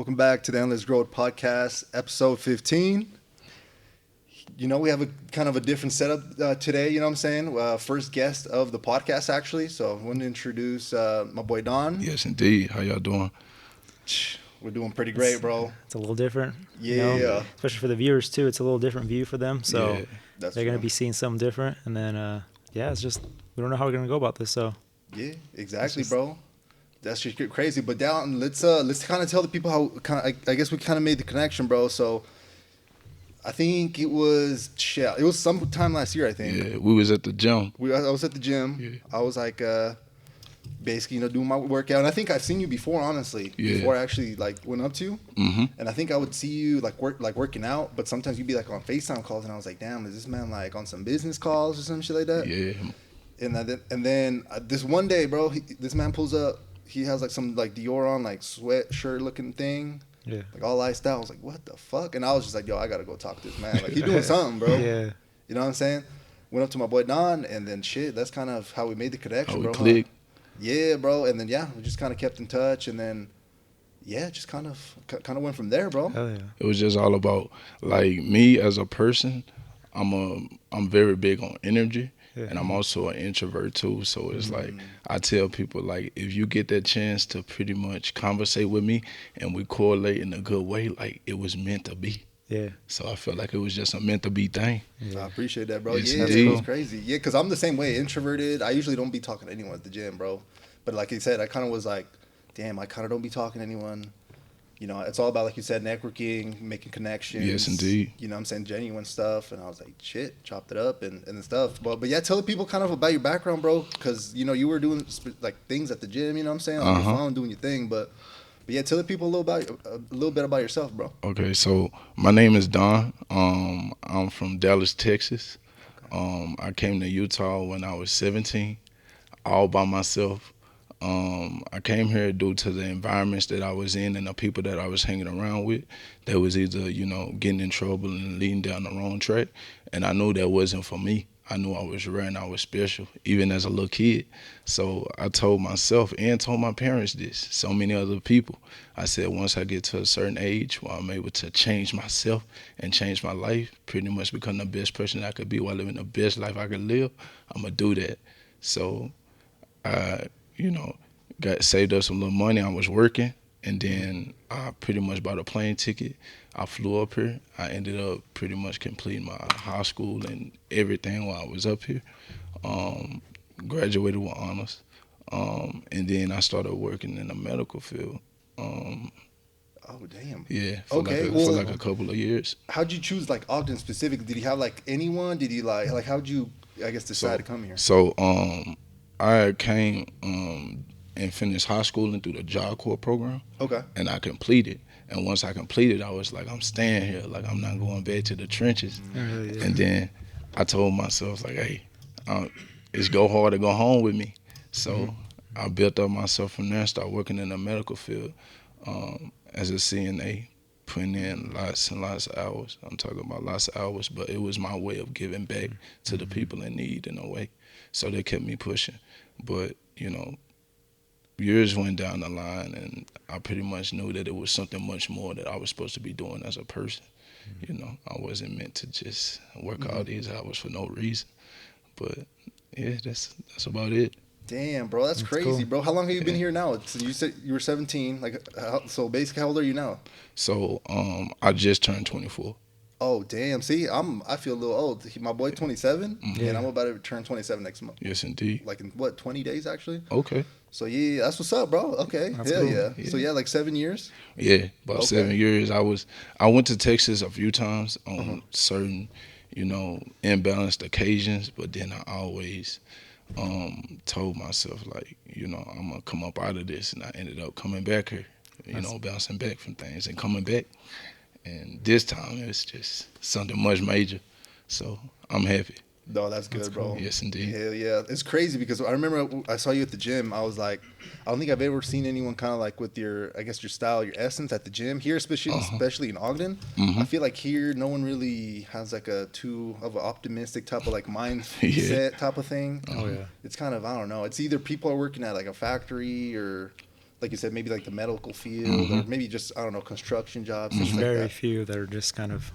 Welcome back to the Endless Growth Podcast, episode 15. We have a kind of a different setup today, you know what I'm saying? First guest of the podcast, actually. So I want to introduce my boy Don. Yes, indeed. How y'all doing? We're doing pretty great, bro. It's a little different. Yeah. Especially for the viewers, too. It's a little different view for them. So Yeah. they're going to be seeing something different. And then, it's just, we don't know how we're going to go about this. So Yeah, exactly, bro. That's just crazy. But down, let's kind of tell the people how I guess we kind of made the connection, bro. So I think it was sometime last year, I think. Yeah, we was at the gym. I was at the gym. Yeah. I was like basically, doing my workout. And I think I've seen you before, honestly. Yeah. Before I actually went up to you. Mm-hmm. And I think I would see you working out, but sometimes you'd be on FaceTime calls, and I was like, damn, is this man on some business calls or some shit like that? Yeah. And then this one day, bro, this man pulls up. He has some Dior on, sweatshirt looking thing. yeah. All iced out. I was like, what the fuck? And I was just like, yo, I gotta go talk to this man. He's doing something, bro. Yeah. You know what I'm saying? Went up to my boy Don, and then that's kind of how we made the connection, How we bro. clicked. Yeah, bro. And then we just kind of kept in touch, and then just kind of went from there, bro. Hell yeah. It was just all about me as a person. I'm very big on energy. Yeah. And I'm also an introvert too, so it's I tell people if you get that chance to pretty much conversate with me and we correlate in a good way, it was meant to be. Yeah. So I felt like it was just a meant to be thing. I appreciate that, bro. Yes, Yeah, indeed. it was crazy. Yeah, because I'm the same way, introverted. I usually don't be talking to anyone at the gym, bro. But like you said, I kind of was like, damn, I kind of don't be talking to anyone. It's all about, like you said, networking, making connections. Yes, indeed. You know what I'm saying? Genuine stuff. And I was like, shit, chopped it up and stuff. But yeah, tell the people kind of about your background, bro. Because, you were doing, things at the gym, you know what I'm saying? On your phone, doing your thing. But yeah, tell the people a little bit about yourself, bro. Okay, so my name is Don. I'm from Dallas, Texas. I came to Utah when I was 17, all by myself. I came here due to the environments that I was in and the people that I was hanging around with that was either, getting in trouble and leading down the wrong track. And I knew that wasn't for me. I knew I was rare and I was special, even as a little kid. So I told myself and told my parents this, so many other people. I said once I get to a certain age where I'm able to change myself and change my life, pretty much become the best person I could be while living the best life I could live, I'm going to do that. So I got saved up some little money. I was working, and then I pretty much bought a plane ticket. I flew up here. I ended up pretty much completing my high school and everything while I was up here. Graduated with honors, and then I started working in the medical field. Oh, damn. Yeah, for a couple of years. How'd you choose Ogden specifically? Did you have anyone? Did you how'd you decide to come here? So I came and finished high school and through the Job Corps program. Okay. And I completed. And once I completed, I was like, I'm staying here. I'm not going back to the trenches. Yeah. And then I told myself, hey, it's go hard or go home with me. So I built up myself from there, started working in the medical field as a CNA, putting in lots and lots of hours. I'm talking about lots of hours, but it was my way of giving back to the people in need in a way. So they kept me pushing. But, years went down the line, and I pretty much knew that it was something much more that I was supposed to be doing as a person. I wasn't meant to just work all these hours for no reason. But, yeah, that's about it. Damn, bro, that's crazy, cool. bro. How long have you been here now? So you said you were 17. So basically, how old are you now? So I just turned 24. Oh, damn. See, I feel a little old. My boy 27, and I'm about to turn 27 next month. Yes, indeed. In 20 days, actually? Okay. So, yeah, that's what's up, bro. Okay. That's Hell cool. yeah. So, 7 years? Yeah, about 7 years. I went to Texas a few times on certain, imbalanced occasions, but then I always told myself, I'm going to come up out of this, and I ended up coming back here, bouncing back from things and coming back. And this time, it's just something much major. So I'm happy. No, that's good, bro. Yes, indeed. Hell yeah. It's crazy because I remember I saw you at the gym. I was like, I don't think I've ever seen anyone kind of with your style, your essence at the gym. Here, especially in Ogden, I feel like here no one really has too of an optimistic type of mindset type of thing. Oh, yeah. It's kind of, I don't know. It's either people are working at a factory or like you said, maybe like the medical field or maybe just, I don't know, construction jobs, things like Very that. few that are just kind of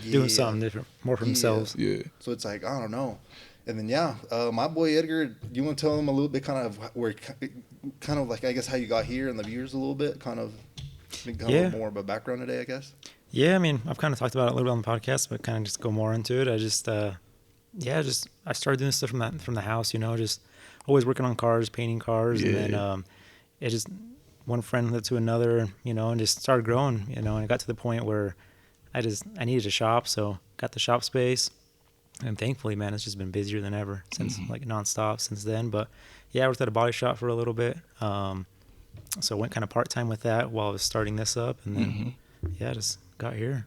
doing something different, more for themselves. Yeah. So it's like, I don't know. And then, my boy Edgar, you want to tell him a little bit kind of where, kind of like, I guess, how you got here and the viewers a little bit, kind of a little more of a background today, I guess. Yeah, I mean, I've kind of talked about it a little bit on the podcast, but kind of just go more into it. I just, I started doing stuff from the house, just always working on cars, painting cars, and then it just one friend led to another, and just started growing, and it got to the point where I needed a shop, so got the shop space, and thankfully, man, it's just been busier than ever since like nonstop since then. But yeah, I worked at a body shop for a little bit, so went kind of part time with that while I was starting this up, and then just got here.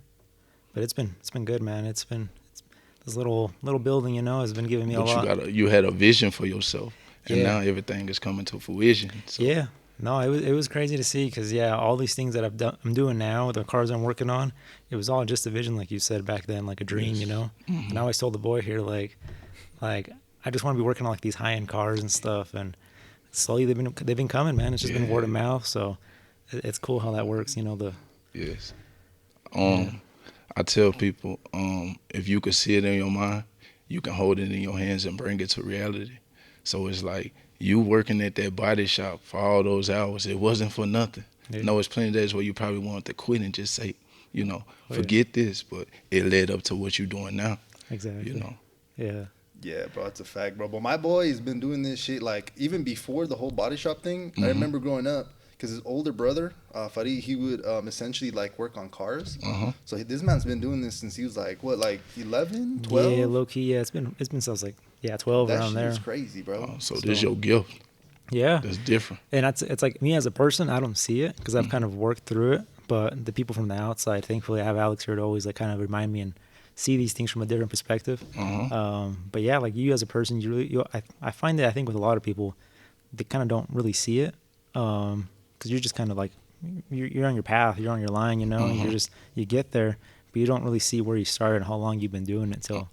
But it's been good, man. It's this little building, has been giving me a lot. You had a vision for yourself, and now everything is coming to fruition. So. Yeah. No, it was crazy to see because, all these things that I'm doing now, the cars I'm working on, it was all just a vision, like you said back then, like a dream, And I always told the boy here, like I just want to be working on like these high-end cars and stuff, and slowly they've been coming, man. It's just been word of mouth, so it's cool how that works, Yes. I tell people, if you could see it in your mind, you can hold it in your hands and bring it to reality. So it's like, you working at that body shop for all those hours, it wasn't for nothing. Yeah. No, it's plenty of days where you probably wanted to quit and just say, forget this, but it led up to what you're doing now. Exactly. Yeah. Yeah, bro, it's a fact, bro. But my boy has been doing this shit, like, even before the whole body shop thing. I remember growing up, because his older brother, Farid, he would essentially, like, work on cars. So this man's been doing this since he was, like, 11, 12? Yeah, low-key, yeah. It's been since I was, 12, around there. That's crazy, bro. So this is your gift. Yeah. That's different. And it's like, me as a person, I don't see it because I've kind of worked through it. But the people from the outside, thankfully, I have Alex here to always, kind of remind me and see these things from a different perspective. But yeah, like you as a person, I find that I think with a lot of people, they kind of don't really see it because you're just kind of like you're on your path, you're on your line, and you get there, but you don't really see where you started and how long you've been doing it till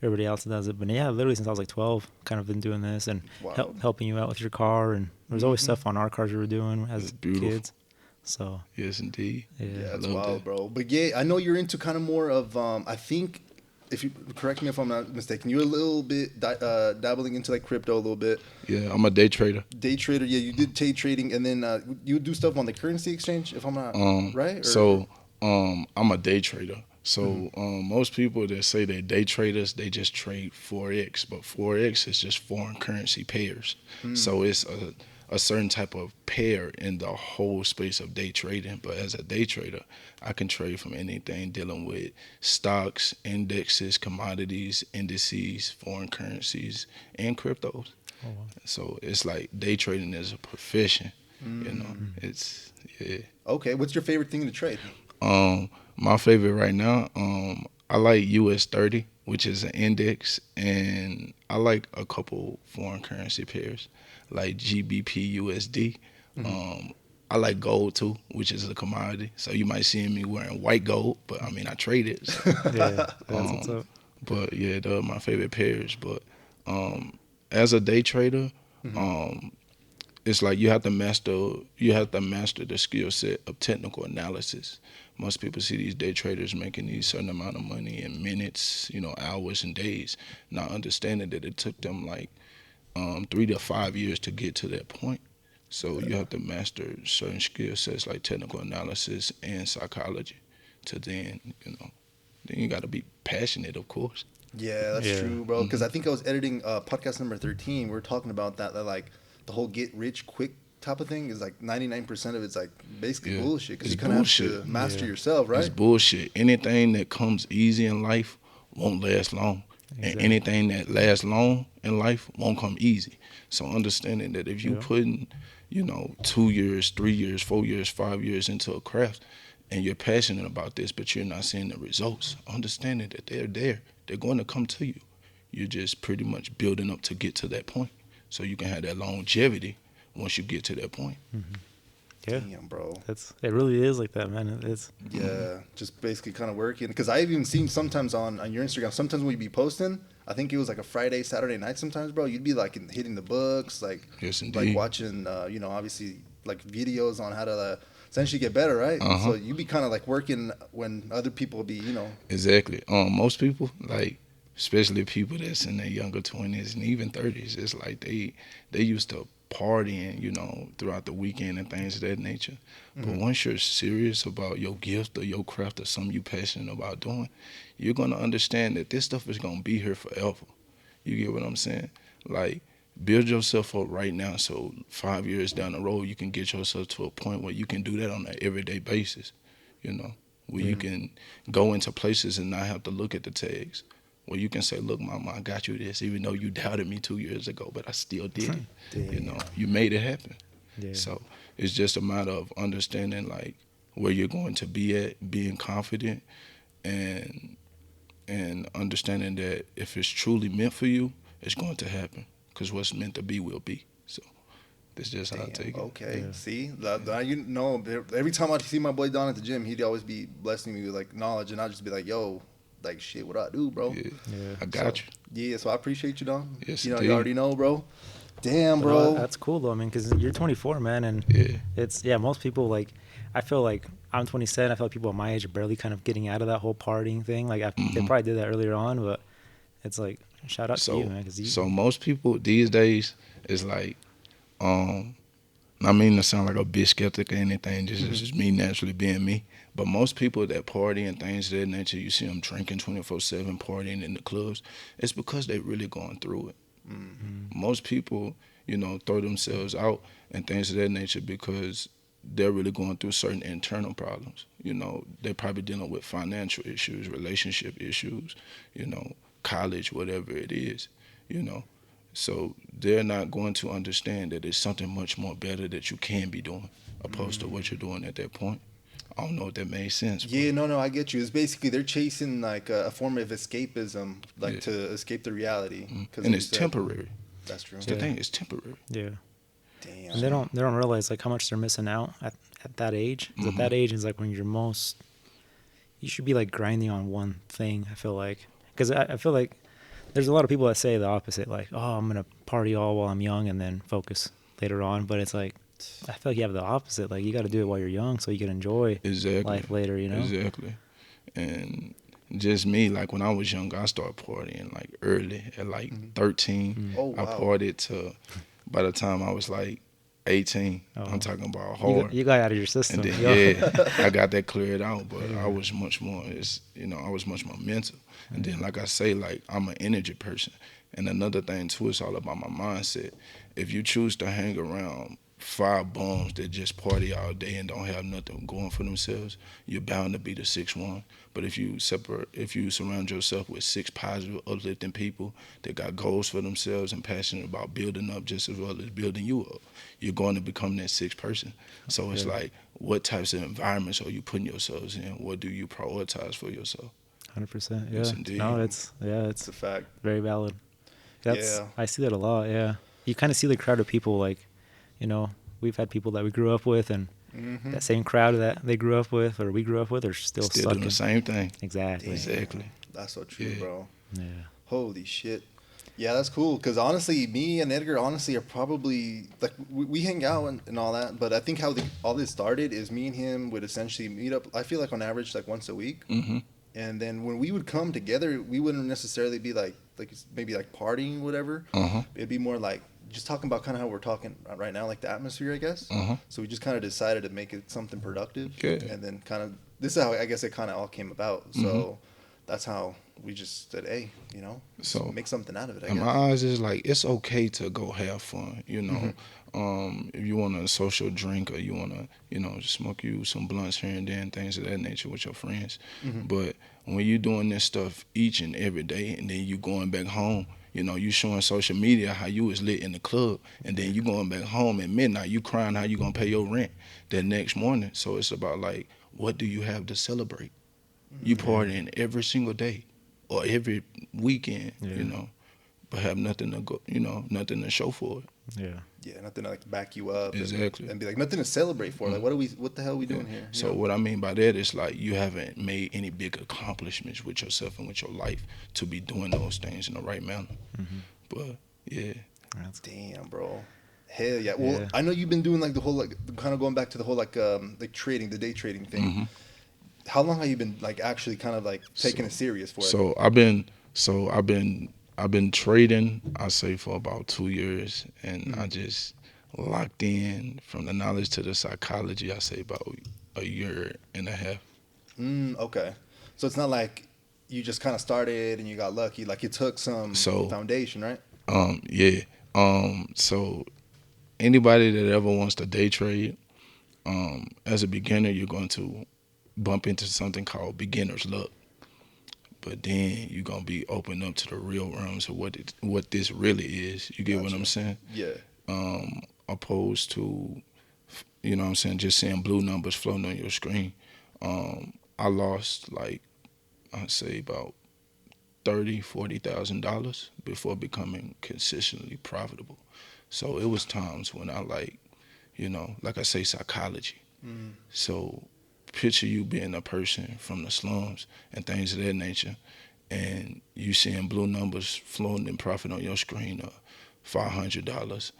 everybody else does it. But yeah, literally since I was 12, kind of been doing this and helping you out with your car, and there's always stuff on our cars we were doing as kids. So yes, indeed. Yeah, that's wild, bro. But yeah, I know you're into kind of more of I think, if you correct me if I'm not mistaken, you're a little bit dabbling into like crypto a little bit. Yeah, I'm a day trader. Day trader, yeah. You did day trading, and then you do stuff on the currency exchange, if I'm not right. Or? So I'm a day trader. So most people that say they're day traders, they just trade Forex, but Forex is just foreign currency pairs. So it's a certain type of pair in the whole space of day trading. But as a day trader, I can trade from anything dealing with stocks, indexes, commodities, indices, foreign currencies, and cryptos. Oh, wow. So it's like day trading is a profession. It's Okay, what's your favorite thing to trade? My favorite right now, I like US 30, which is an index, and I like a couple foreign currency pairs, like GBP USD. I like gold too, which is a commodity. So you might see me wearing white gold, but I mean I trade it. So. Yeah, that's what's up. But yeah, they're my favorite pairs. But as a day trader, it's like you have to master the skill set of technical analysis. Most people see these day traders making these certain amount of money in minutes, hours and days, not understanding that it took them like 3 to 5 years to get to that point. So you have to master certain skill sets like technical analysis and psychology to then you got to be passionate, of course. Yeah, that's true, bro. Because I think I was editing podcast number 13. We were talking about that like the whole get rich quick type of thing is like 99% of it's like basically bullshit because you kind of have to master yourself, right? It's bullshit. Anything that comes easy in life won't last long. Exactly. And anything that lasts long in life won't come easy. So understanding that if you putting 2 years, 3 years, 4 years, 5 years into a craft and you're passionate about this but you're not seeing the results, understanding that they're there. They're going to come to you. You're just pretty much building up to get to that point so you can have that longevity once you get to that point. Yeah, damn, bro. It really is like that, man. It's just basically kind of working. Because I've even seen sometimes on your Instagram, sometimes when you be posting, I think it was like a Friday, Saturday night sometimes, bro, you'd be like hitting the books, like, yes, like watching, obviously like videos on how to essentially get better, right? So you be kind of like working when other people be, you know. Exactly. Most people, like, especially people that's in their younger 20s and even 30s, it's like they used to partying, you know, throughout the weekend and things of that nature. But once you're serious about your gift or your craft or something you're passionate about doing, you're going to understand that this stuff is going to be here forever. You get what I'm saying? Like, build yourself up right now so 5 years down the road you can get yourself to a point where you can do that on an everyday basis, you know, where you can go into places and not have to look at the tags. Where you can say, look, mama, I got you this, even though you doubted me 2 years ago, but I still did it. You know, you made it happen. Yeah. So it's just a matter of understanding, like, where you're going to be at, being confident, and understanding that if it's truly meant for you, it's going to happen. Because what's meant to be will be. So that's just how I take it. Okay, see, you know, every time I see my boy Don at the gym, he'd always be blessing me with like knowledge, and I'd just be like, yo, like, shit, what I do, bro? Yeah. I got you. Yeah, so I appreciate you, Don. Yes, you know, indeed. you already know, bro. Damn, But, bro. that's cool though. I mean, because you're 24, man, and it's most people, like, I feel like I'm 27. I feel like people my age are barely kind of getting out of that whole partying thing. Like, they probably did that earlier on, but it's like, shout out to you, man. So most people these days is like, I mean to sound like a bit skeptic or anything, just me naturally being me. But most people that party and things of that nature, you see them drinking 24/7, partying in the clubs, it's because they're really going through it. Most people, you know, throw themselves out and things of that nature because they're really going through certain internal problems. You know, they're probably dealing with financial issues, relationship issues, you know, college, whatever it is, you know. So they're not going to understand that it's something much more better that you can be doing opposed to what you're doing at that point. I don't know if that made sense. Yeah, no, I get you. It's basically they're chasing like a form of escapism, like to escape the reality. And it's temporary. That's true. The thing is temporary. Yeah. Damn. And they don't realize like how much they're missing out at that age. 'Cause at that age is like when you're most. You should be like grinding on one thing. I feel like because I feel like there's a lot of people that say the opposite, like, oh, I'm gonna party all while I'm young and then focus later on. But it's like I feel like you have the opposite. Like you got to do it while you're young so you can enjoy life later. You know. Exactly. And just me, like when I was young, I started partying like early at like 13. Oh, wow. I partied to by the time I was like 18. I'm talking about hard. You got out of your system. And then, I got that cleared out, but I was much more, I was much more mental. And then, like I say, like I'm an energy person. And another thing too, it's all about my mindset. If you choose to hang around 5 bums that just party all day and don't have nothing going for themselves, you're bound to be the 6th one. But if you surround yourself with 6 positive, uplifting people that got goals for themselves and passionate about building up just as well as building you up, you're going to become that 6th person. So it's like, what types of environments are you putting yourselves in? What do you prioritize for yourself? 100%. Yeah. Yes, indeed. No, it's a fact. Very valid. I see that a lot. Yeah. You kind of see the crowd of people, like, you know, we've had people that we grew up with, and that same crowd that they grew up with or we grew up with are still stuck doing the same thing. Exactly. Damn. Exactly. That's so true, bro. Yeah. Holy shit. Yeah, that's cool. Because honestly, me and Edgar honestly are probably like we hang out and all that. But I think how all this started is me and him would essentially meet up. I feel like on average like once a week. And then when we would come together, we wouldn't necessarily be like maybe like partying, whatever. It'd be more like just talking about kind of how we're talking right now, like the atmosphere, I guess. So we just kind of decided to make it something productive. And then kind of, this is how I guess it kind of all came about. So that's how we just said, hey, you know, so make something out of it, I guess. In my eyes, it's like, it's okay to go have fun, you know. If you want a social drink or you want to, you know, smoke you some blunts here and there and things of that nature with your friends. But when you're doing this stuff each and every day and then you going back home, you know, you showing social media how you was lit in the club, and then you going back home at midnight, you crying how you gonna pay your rent that next morning. So it's about like, what do you have to celebrate? You partying every single day or every weekend, you know, but have nothing to go, you know, nothing to show for it. Yeah, nothing to like back you up. Exactly. And be like, nothing to celebrate for. Like, what the hell are we doing here? So what I mean by that is like, you haven't made any big accomplishments with yourself and with your life to be doing those things in the right manner. But yeah. Damn, bro. Hell yeah. Well, Yeah. I know you've been doing like the whole like kind of going back to the whole like trading, the day trading thing. Mm-hmm. How long have you been like actually kind of like taking So, it serious for it? so I've been trading. I say for about 2 years, and I just locked in from the knowledge to the psychology. I say about a year and a half. Okay. So it's not like you just kind of started and you got lucky. Like it took some So foundation, right? yeah. So anybody that ever wants to day trade, as a beginner, you're going to bump into something called beginner's luck. But then you're gonna be open up to the real realms of what this really is. You get what I'm Gotcha. saying? Yeah. Opposed to, you know what I'm saying, just seeing blue numbers floating on your screen. I lost like I'd say about $30,000-$40,000 before becoming consistently profitable. So it was times when I like I say, psychology. So picture you being a person from the slums and things of that nature, and you seeing blue numbers floating in profit on your screen of $500,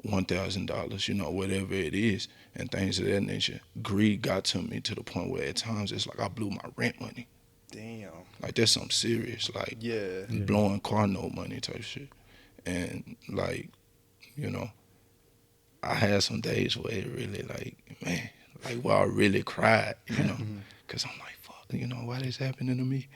$1,000, whatever it is, and things of that nature. Greed got to me to the point where at times it's like I blew my rent money. Damn. Like that's something serious, like Yeah. blowing car note money type shit. And like, you know, I had some days where it really like, man, like where I really cried, because I'm like, fuck, why this happening to me?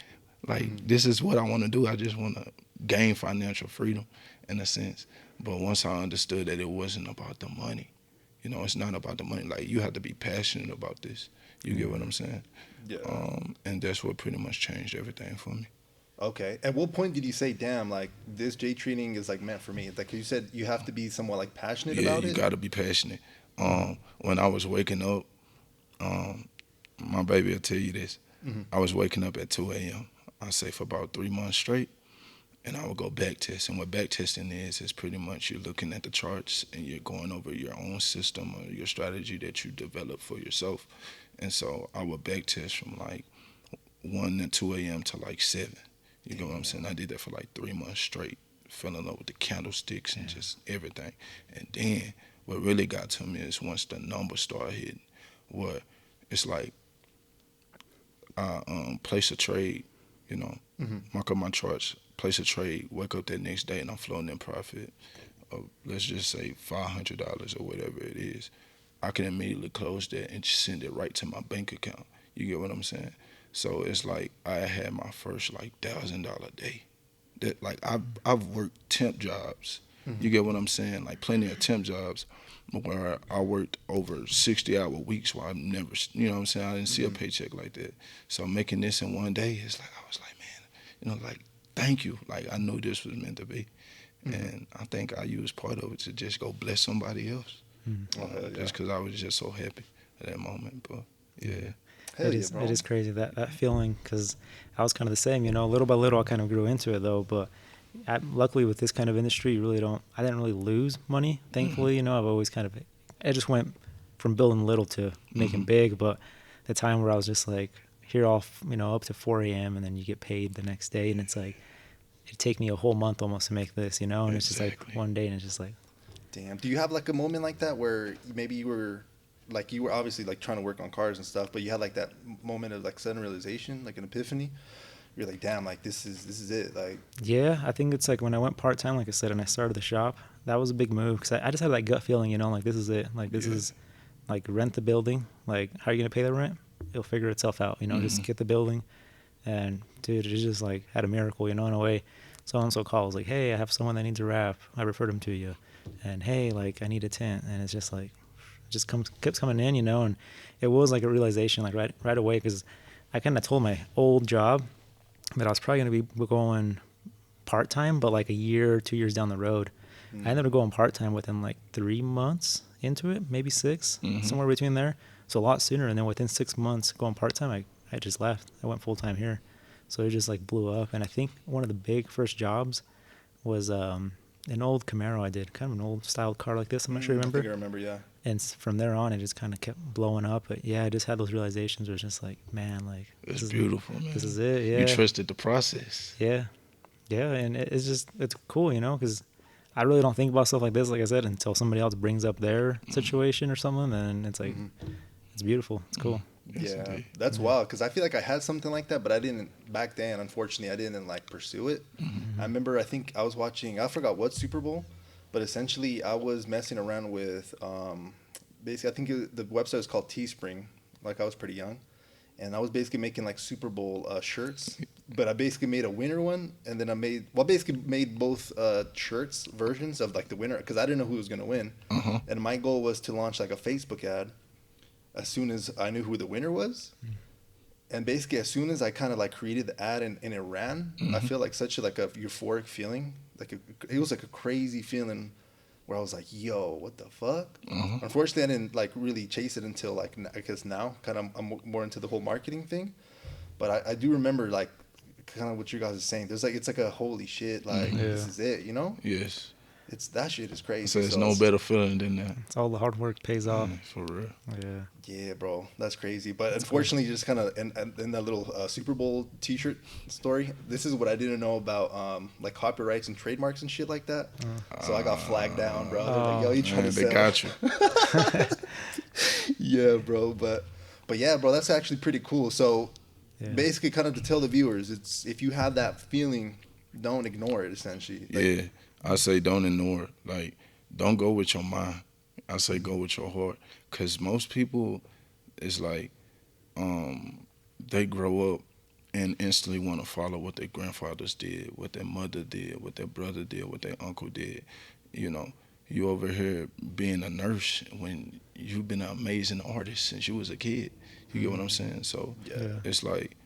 Like this is what I want to do. I just want to gain financial freedom in a sense. But once I understood that it wasn't about the money, it's not about the money. Like you have to be passionate about this. You get what I'm saying? Yeah. And that's what pretty much changed everything for me. Okay. At what point did you say, "Damn, like this J trading is like meant for me"? Like you said, you have to be somewhat like passionate Yeah, about you it. got to be passionate. When I was waking up, my baby will tell you this. I was waking up at 2 a.m. I say for about 3 months straight, and I would go back test. And what back testing is pretty much you're looking at the charts and you're going over your own system or your strategy that you develop for yourself. And so I would back test from like 1 to 2 a.m. to like 7. You know what I'm saying? I did that for like 3 months straight, fell in love with the candlesticks and just everything. And then what really got to me is once the numbers start hitting, where it's like I place a trade, mark up my charts, place a trade, wake up that next day, and I'm floating in profit of, let's just say, $500 or whatever it is. I can immediately close that and just send it right to my bank account. You get what I'm saying? So it's like I had my first like $1,000 day. That like I've worked temp jobs. You get what I'm saying? Like plenty of temp jobs where I worked over 60-hour weeks where I never, you know what I'm saying? I didn't see a paycheck like that. So making this in one day, it's like I was like, man, like thank you. Like I knew this was meant to be, and I think I used part of it to just go bless somebody else. Just because I was just so happy at that moment. But yeah. Hell yeah, It bro. is crazy that feeling, because I was kind of the same, little by little I kind of grew into it though, but luckily with this kind of industry I didn't really lose money, thankfully. I've always I just went from building little to making big, but the time where I was just like here off, up to 4 a.m. and then you get paid the next day, and it's like it'd take me a whole month almost to make this, and it's just like one day and it's just like, Damn. Do you have like a moment like that where maybe you were obviously like trying to work on cars and stuff, but you had like that moment of like sudden realization, like an epiphany? You're like, damn, like this is it. Like, yeah, I think it's like when I went part-time, like I said, and I started the shop, that was a big move, because I just had that gut feeling, like this is it. Like this is like rent the building. Like how are you going to pay the rent? It'll figure itself out, just get the building. And dude, it just like had a miracle, in a way. So-and-so calls like, hey, I have someone that needs a wrap. I referred him to you. And hey, like I need a tent. And it's just like, kept coming in, and it was like a realization like right away, because I kind of told my old job that I was probably going to be going part-time, but like a year, 2 years down the road. I ended up going part-time within like 3 months into it, maybe 6, somewhere between there. So a lot sooner. And then within 6 months going part-time, I just left. I went full-time here. So it just like blew up. And I think one of the big first jobs was an old Camaro I did, kind of an old styled car like this. I'm not sure you remember. I think I remember, yeah. And from there on, it just kind of kept blowing up. But yeah, I just had those realizations where it's just like, man, like It's beautiful, man. This is it. Yeah. You trusted the process. Yeah. Yeah. And it's cool, because I really don't think about stuff like this, like I said, until somebody else brings up their situation or something. Then it's like, it's beautiful. It's cool. Yeah, that's wild because I feel like I had something like that, but I didn't back then. Unfortunately, I didn't like pursue it. I remember I think I was watching. I forgot what Super Bowl, but essentially I was messing around with. Basically, I think the website was called Teespring. Like I was pretty young, and I was basically making like Super Bowl shirts. But I basically made a winter one, and then I basically made both shirts versions of like the winner because I didn't know who was gonna win, and my goal was to launch like a Facebook ad as soon as I knew who the winner was. And basically as soon as I kind of like created the ad and it ran, I feel like such a like a euphoric feeling. It was like a crazy feeling where I was like, yo, what the fuck? Unfortunately, I didn't like really chase it until like, I guess now kind of I'm more into the whole marketing thing. But I do remember like kind of what you guys are saying. There's like, it's like a holy shit, like this is it, you know? Yes. That shit is crazy. So it's no better feeling than that. It's all the hard work pays off. For real. Yeah. Yeah, bro, that's crazy. But unfortunately, just kind of in that little Super Bowl T-shirt story, this is what I didn't know about like copyrights and trademarks and shit like that. So I got flagged down, bro. They're like, yo, you trying to sell? They got you. Yeah, bro. But yeah, bro, that's actually pretty cool. So basically, kind of to tell the viewers, it's if you have that feeling, don't ignore it. Essentially, Like, I say don't ignore it. Like, don't go with your mind. I say go with your heart. Because most people, it's like, they grow up and instantly want to follow what their grandfathers did, what their mother did, what their brother did, what their uncle did. You know, you over here being a nurse when you've been an amazing artist since you was a kid. You get what I'm saying? So it's like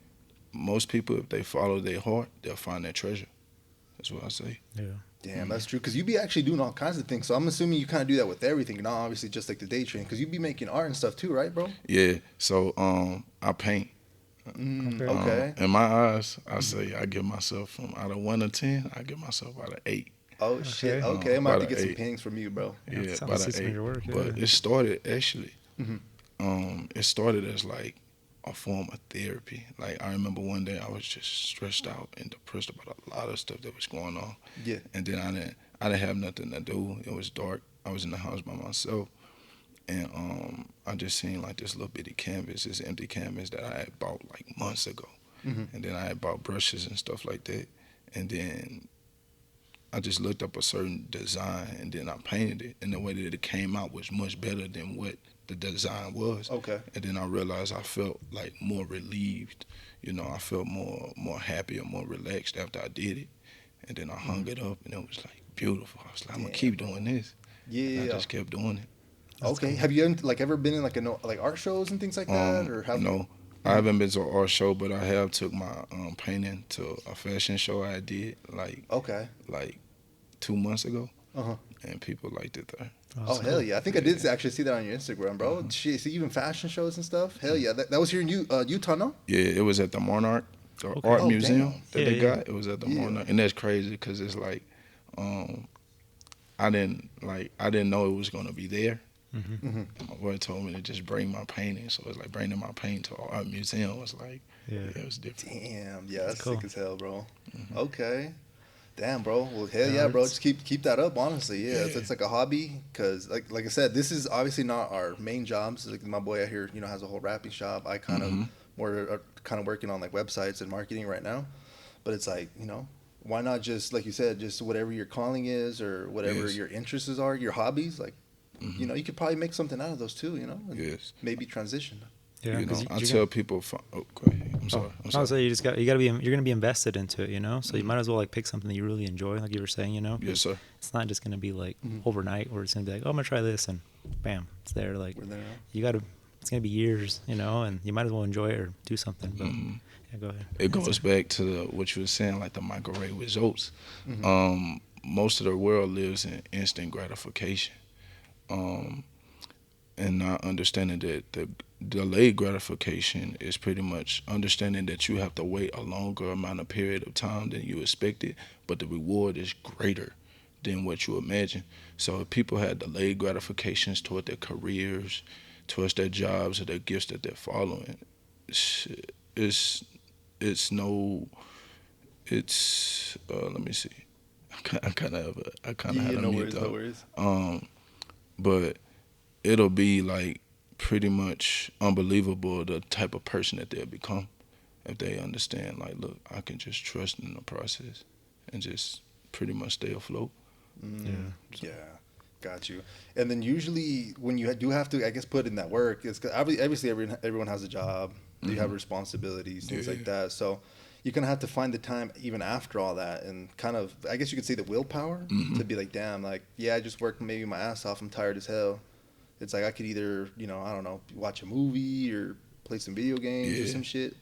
most people, if they follow their heart, they'll find their treasure. That's what I say. Yeah. Damn, that's true. Because you be actually doing all kinds of things. So I'm assuming you kind of do that with everything, not obviously just like the day trading. Because you be making art and stuff too, right, bro? Yeah. So I paint. Okay. In my eyes, I say I give myself from out of 1 to 10, I give myself out of 8. Oh shit. Okay, I'm about to About get some 8. paintings from you, bro. Yeah, sounds about like some an of 8. your work, But it started actually. It started as like a form of therapy. Like I remember one day I was just stressed out and depressed about a lot of stuff that was going on. Yeah. And then I didn't have nothing to do. It was dark. I was in the house by myself. And I just seen like this little bitty canvas, this empty canvas that I had bought like months ago. And then I had bought brushes and stuff like that. And then I just looked up a certain design and then I painted it. And the way that it came out was much better than what the design was. Okay. And then I realized I felt like more relieved. You know, I felt more happy or more relaxed after I did it. And then I hung it up and it was like beautiful. I was like, I'm gonna keep doing this. Yeah. I just kept doing it. Okay. Have you like ever been in like art shows and things like that, or have No, I haven't been to an art show, but I have took my painting to a fashion show I did like 2 months ago, and people liked it there. Oh hell yeah! I think I did actually see that on your Instagram, bro. Shit, see even fashion shows and stuff. Hell yeah! That was here in Utah, no? Yeah, it was at the Monarch, the art museum damn. that they got. It was at the Monarch, and that's crazy because it's like, I didn't know it was gonna be there. And my boy told me to just bring my painting, so it's like bringing my painting to an art museum was like, it was different. Damn, yeah, that's cool. sick as hell, bro. Okay. Damn, bro. Well, hell yeah, bro. Just keep that up. Honestly, yeah. It's like a hobby, cause like I said, this is obviously not our main jobs. Like my boy out here, has a whole rapping shop. I kind of more kind of working on like websites and marketing right now. But it's like why not just like you said, just whatever your calling is or whatever your interests are, your hobbies. Like you could probably make something out of those too. And maybe transition. Yeah, I tell people. Go ahead. I'm sorry. I was saying you're gonna be invested into it, so you might as well like pick something that you really enjoy, like you were saying, Yes, sir. It's not just gonna be like overnight where it's gonna be like, oh, I'm gonna try this and bam, it's there. Like We're there. it's gonna be years, and you might as well enjoy it or do something. But yeah, go ahead. It goes back to what you were saying, like the microwave results. Most of the world lives in instant gratification, and not understanding that the delayed gratification is pretty much understanding that you have to wait a longer amount of period of time than you expected, but the reward is greater than what you imagine. So if people had delayed gratifications toward their careers, towards their jobs or their gifts that they're following, let me see. kind of Yeah, had a no mute worries, no though. worries. But it'll be like pretty much unbelievable the type of person that they'll become if they understand, like, look, I can just trust in the process and just pretty much stay afloat. Yeah, got you. And then usually when you do have to, I guess, put in that work, it's 'cause obviously everyone has a job, you have responsibilities, things like that. So you're gonna have to find the time even after all that, and kind of, I guess you could say, the willpower to be like, damn, like, yeah, I just worked maybe my ass off, I'm tired as hell. It's like I could either, I don't know, watch a movie or play some video games or some shit.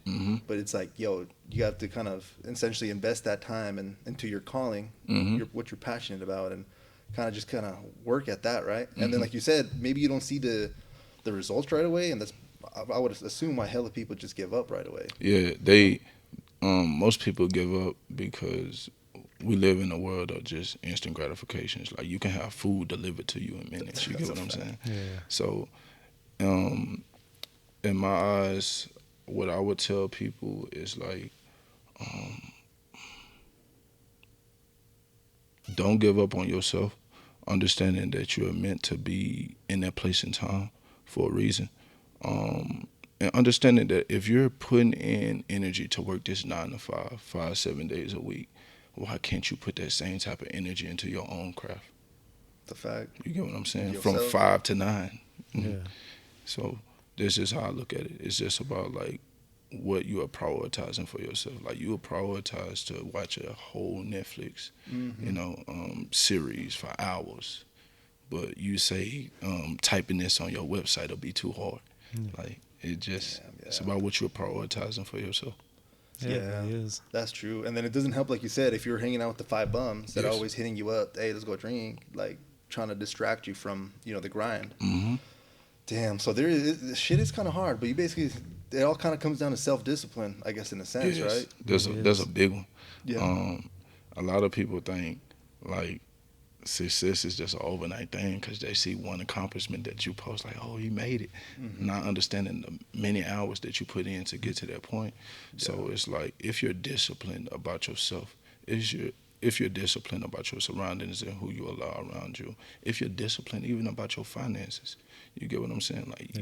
But it's like, yo, you have to kind of essentially invest that time into your calling, what you're passionate about, and kind of work at that, right? And then, like you said, maybe you don't see the results right away, and that's, I would assume, why hella people just give up right away. Yeah, they most people give up because we live in a world of just instant gratifications. Like, you can have food delivered to you in minutes. You get what I'm saying? Yeah. So, in my eyes, what I would tell people is like, don't give up on yourself, understanding that you are meant to be in that place and time for a reason. And understanding that if you're putting in energy to work this 9 to 5, 7 days a week, why can't you put that same type of energy into your own craft? The fact. You get what I'm saying? Yourself. From 5 to 9. Yeah. So this is how I look at it. It's just about like what you are prioritizing for yourself. Like, you will prioritize to watch a whole Netflix, series for hours, but you say typing this on your website will be too hard. Like, it's about what you're prioritizing for yourself. Yeah, it is. That's true. And then it doesn't help, like you said, if you're hanging out with the 5 bums that are Yes. always hitting you up, hey, let's go drink, like trying to distract you from, the grind. Damn. So shit is kind of hard, but you basically, it all kind of comes down to self-discipline, I guess, in a sense, Yes. right? There's a big one. Yeah. A lot of people think like success is just an overnight thing because they see one accomplishment that you post, like, oh, he made it, not understanding the many hours that you put in to get to that point. So it's like, if you're disciplined about yourself, if you're disciplined about your surroundings and who you allow around you, if you're disciplined even about your finances, you get what I'm saying? Like,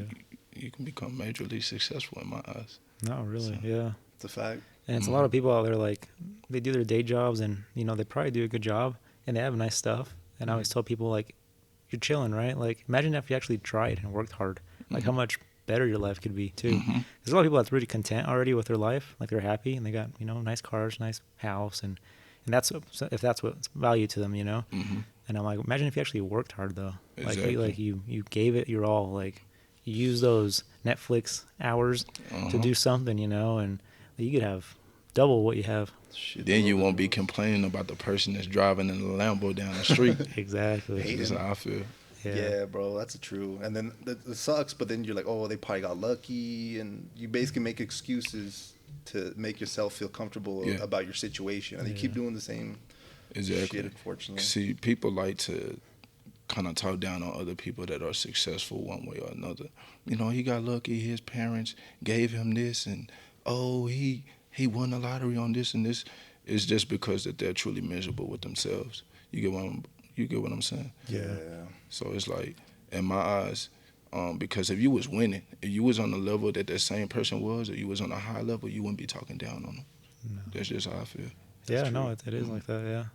you can become majorly successful in my eyes. No, really, So, yeah. It's a fact. And it's a lot of people out there, like, they do their day jobs and, they probably do a good job and they have nice stuff. And I always tell people, like, you're chilling, right? Like, imagine if you actually tried and worked hard, like how much better your life could be too. There's a lot of people that's really content already with their life. Like, they're happy and they got, nice cars, nice house. And that's, if that's what's value to them, And I'm like, imagine if you actually worked hard though. Exactly. Like you gave it your all. Like, you use those Netflix hours to do something, and you could have double what you have. Shit, Then you won't be complaining about the person that's driving in the Lambo down the street. Exactly. That's how I feel. Yeah, bro, that's true. And then it sucks, but then you're like, oh, they probably got lucky, and you basically make excuses to make yourself feel comfortable about your situation, and you keep doing the same Exactly. shit, unfortunately. See, people like to kind of talk down on other people that are successful one way or another. He got lucky. His parents gave him this, and he won the lottery on this and this. It's just because that they're truly miserable with themselves. You get what I'm saying? Yeah. So it's like, in my eyes, because if you was winning, if you was on the level that same person was, or you was on a high level, you wouldn't be talking down on them. No. That's just how I feel. Yeah, no, it is like that. Yeah.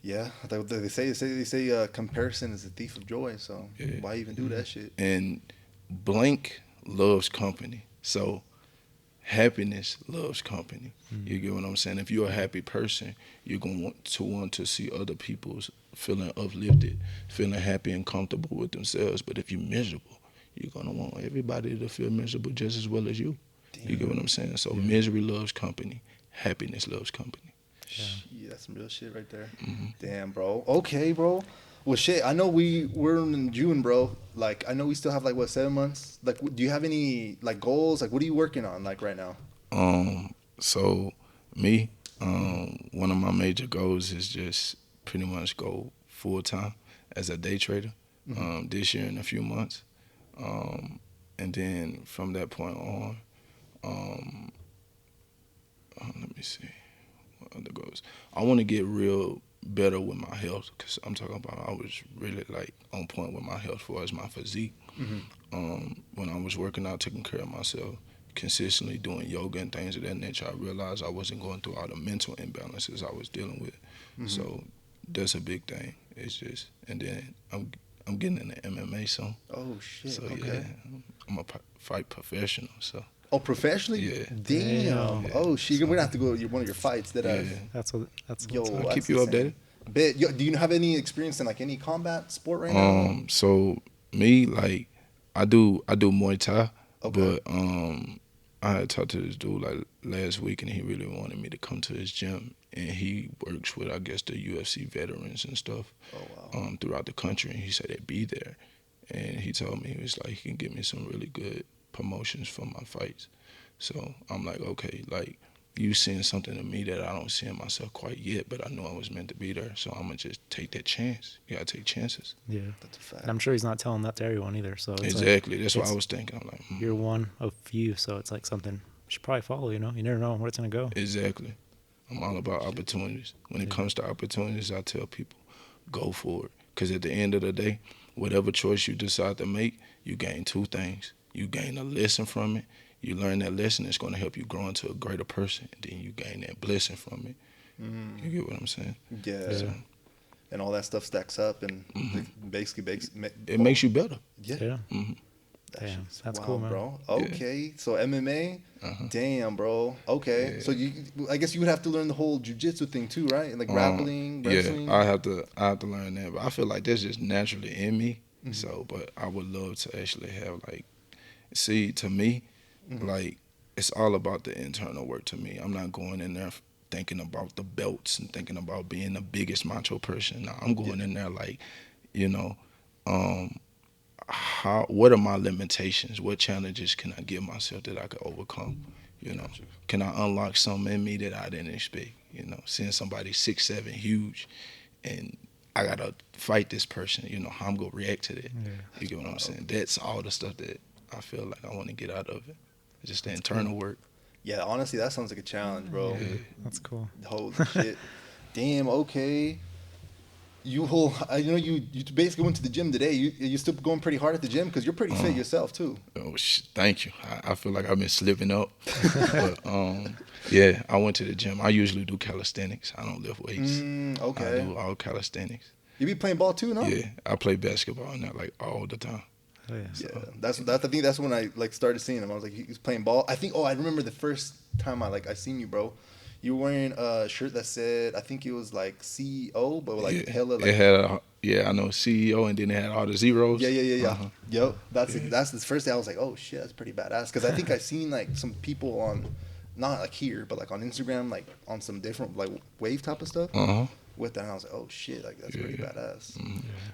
Yeah, they say comparison is a thief of joy. So why even do that shit? And blank loves company. So happiness loves company. You get what I'm saying? If you're a happy person, you're going to want to see other people's feeling uplifted, feeling happy and comfortable with themselves. But if you're miserable, you're going to want everybody to feel miserable just as well as you. Damn. You get what I'm saying? So misery loves company. Happiness loves company. Yeah, that's some real shit right there. Damn, bro. Okay, bro. Well, shit. I know we're in June, bro. Like, I know we still have 7 months. Like, do you have any goals? Like, what are you working on right now? So me, one of my major goals is just pretty much go full time as a day trader. This year in a few months, and then from that point on, let me see. Other goals. I want to get real better with my health, because I'm talking about I was really like on point with my health as far as my physique. When I was working out, taking care of myself, consistently doing yoga and things of that nature, I realized I wasn't going through all the mental imbalances I was dealing with. So that's a big thing. It's just, and then I'm getting into MMA soon. Oh shit. So okay. yeah, I'm a fight professional. So Oh, professionally? Yeah. Damn. Damn. Oh shit. We're gonna have to go to one of your fights that yeah, That's what's Yo, up. I'll that's keep you insane. updated. Bet. Yo, do you have any experience in like any combat sport right now? So me, like, I do Muay Thai, Okay. but I had talked to this dude like last week, and he really wanted me to come to his gym, and he works with, I guess, the UFC veterans and stuff Oh wow. throughout the country, and he said they'd be there, and he told me he was like he can get me some really good promotions for my fights. So I'm like, okay, like, you seeing something in me that I don't see in myself quite yet, but I know I was meant to be there. So I'm gonna just take that chance. You gotta take chances. Yeah. That's a fact. And I'm sure he's not telling that to everyone either. So it's Exactly. That's what I it's- was thinking. I'm like, you're one of few, so it's like something you should probably follow. You never know where it's gonna go. exactly. I'm all about opportunities. When it comes to opportunities, I tell people, go for it. Because at the end of the day, whatever choice you decide to make, you gain two things. You gain a lesson from it. You learn that lesson, it's going to help you grow into a greater person. And then you gain that blessing from it. You get what I'm saying? Yeah. So, And all that stuff stacks up and basically it makes you better. Yeah. Yeah. That Damn, shit's that's wild, cool, man. bro. Okay, so MMA. Uh-huh. Damn, bro. Okay, Yeah. so I guess you would have to learn the whole jujitsu thing too, right? Like grappling, wrestling. Yeah, I have to learn that. But I feel like that's just naturally in me. So, but I would love to actually have, like, see, to me, like, it's all about the internal work to me. I'm not going in there thinking about the belts and thinking about being the biggest macho person. No, I'm going in there like, you know, what are my limitations? What challenges can I give myself that I could overcome? You know, can I unlock something in me that I didn't expect? You know, seeing somebody 6'7", huge, and I gotta fight this person. You know, how I'm gonna react to that. Yeah. You get what I'm saying? That's all the stuff that I feel like I want to get out of it. Just the internal work. Yeah, honestly, that sounds like a challenge, bro. Yeah. That's cool. Holy shit. Damn. Okay. You basically went to the gym today. You still going pretty hard at the gym because you're pretty fit yourself too. Oh, thank you. I feel like I've been slipping up. But yeah, I went to the gym. I usually do calisthenics. I don't lift weights. Okay. I do all calisthenics. You be playing ball too, no? Yeah, I play basketball now like all the time. Oh, yeah. Yeah, that's I think that's when I like started seeing him. I was like, he was playing ball. I think. Oh, I remember the first time I seen you, bro. You were wearing a shirt that said, I think it was like CEO, but like hella like. It had I know CEO, and then it had all the zeros. Yeah. Uh-huh. Yep. That's the first day I was like, oh shit, that's pretty badass. Because I think I seen like some people on, not like here, but like on Instagram, like on some different like wave type of stuff. With that, and I was like, oh shit, like that's pretty badass.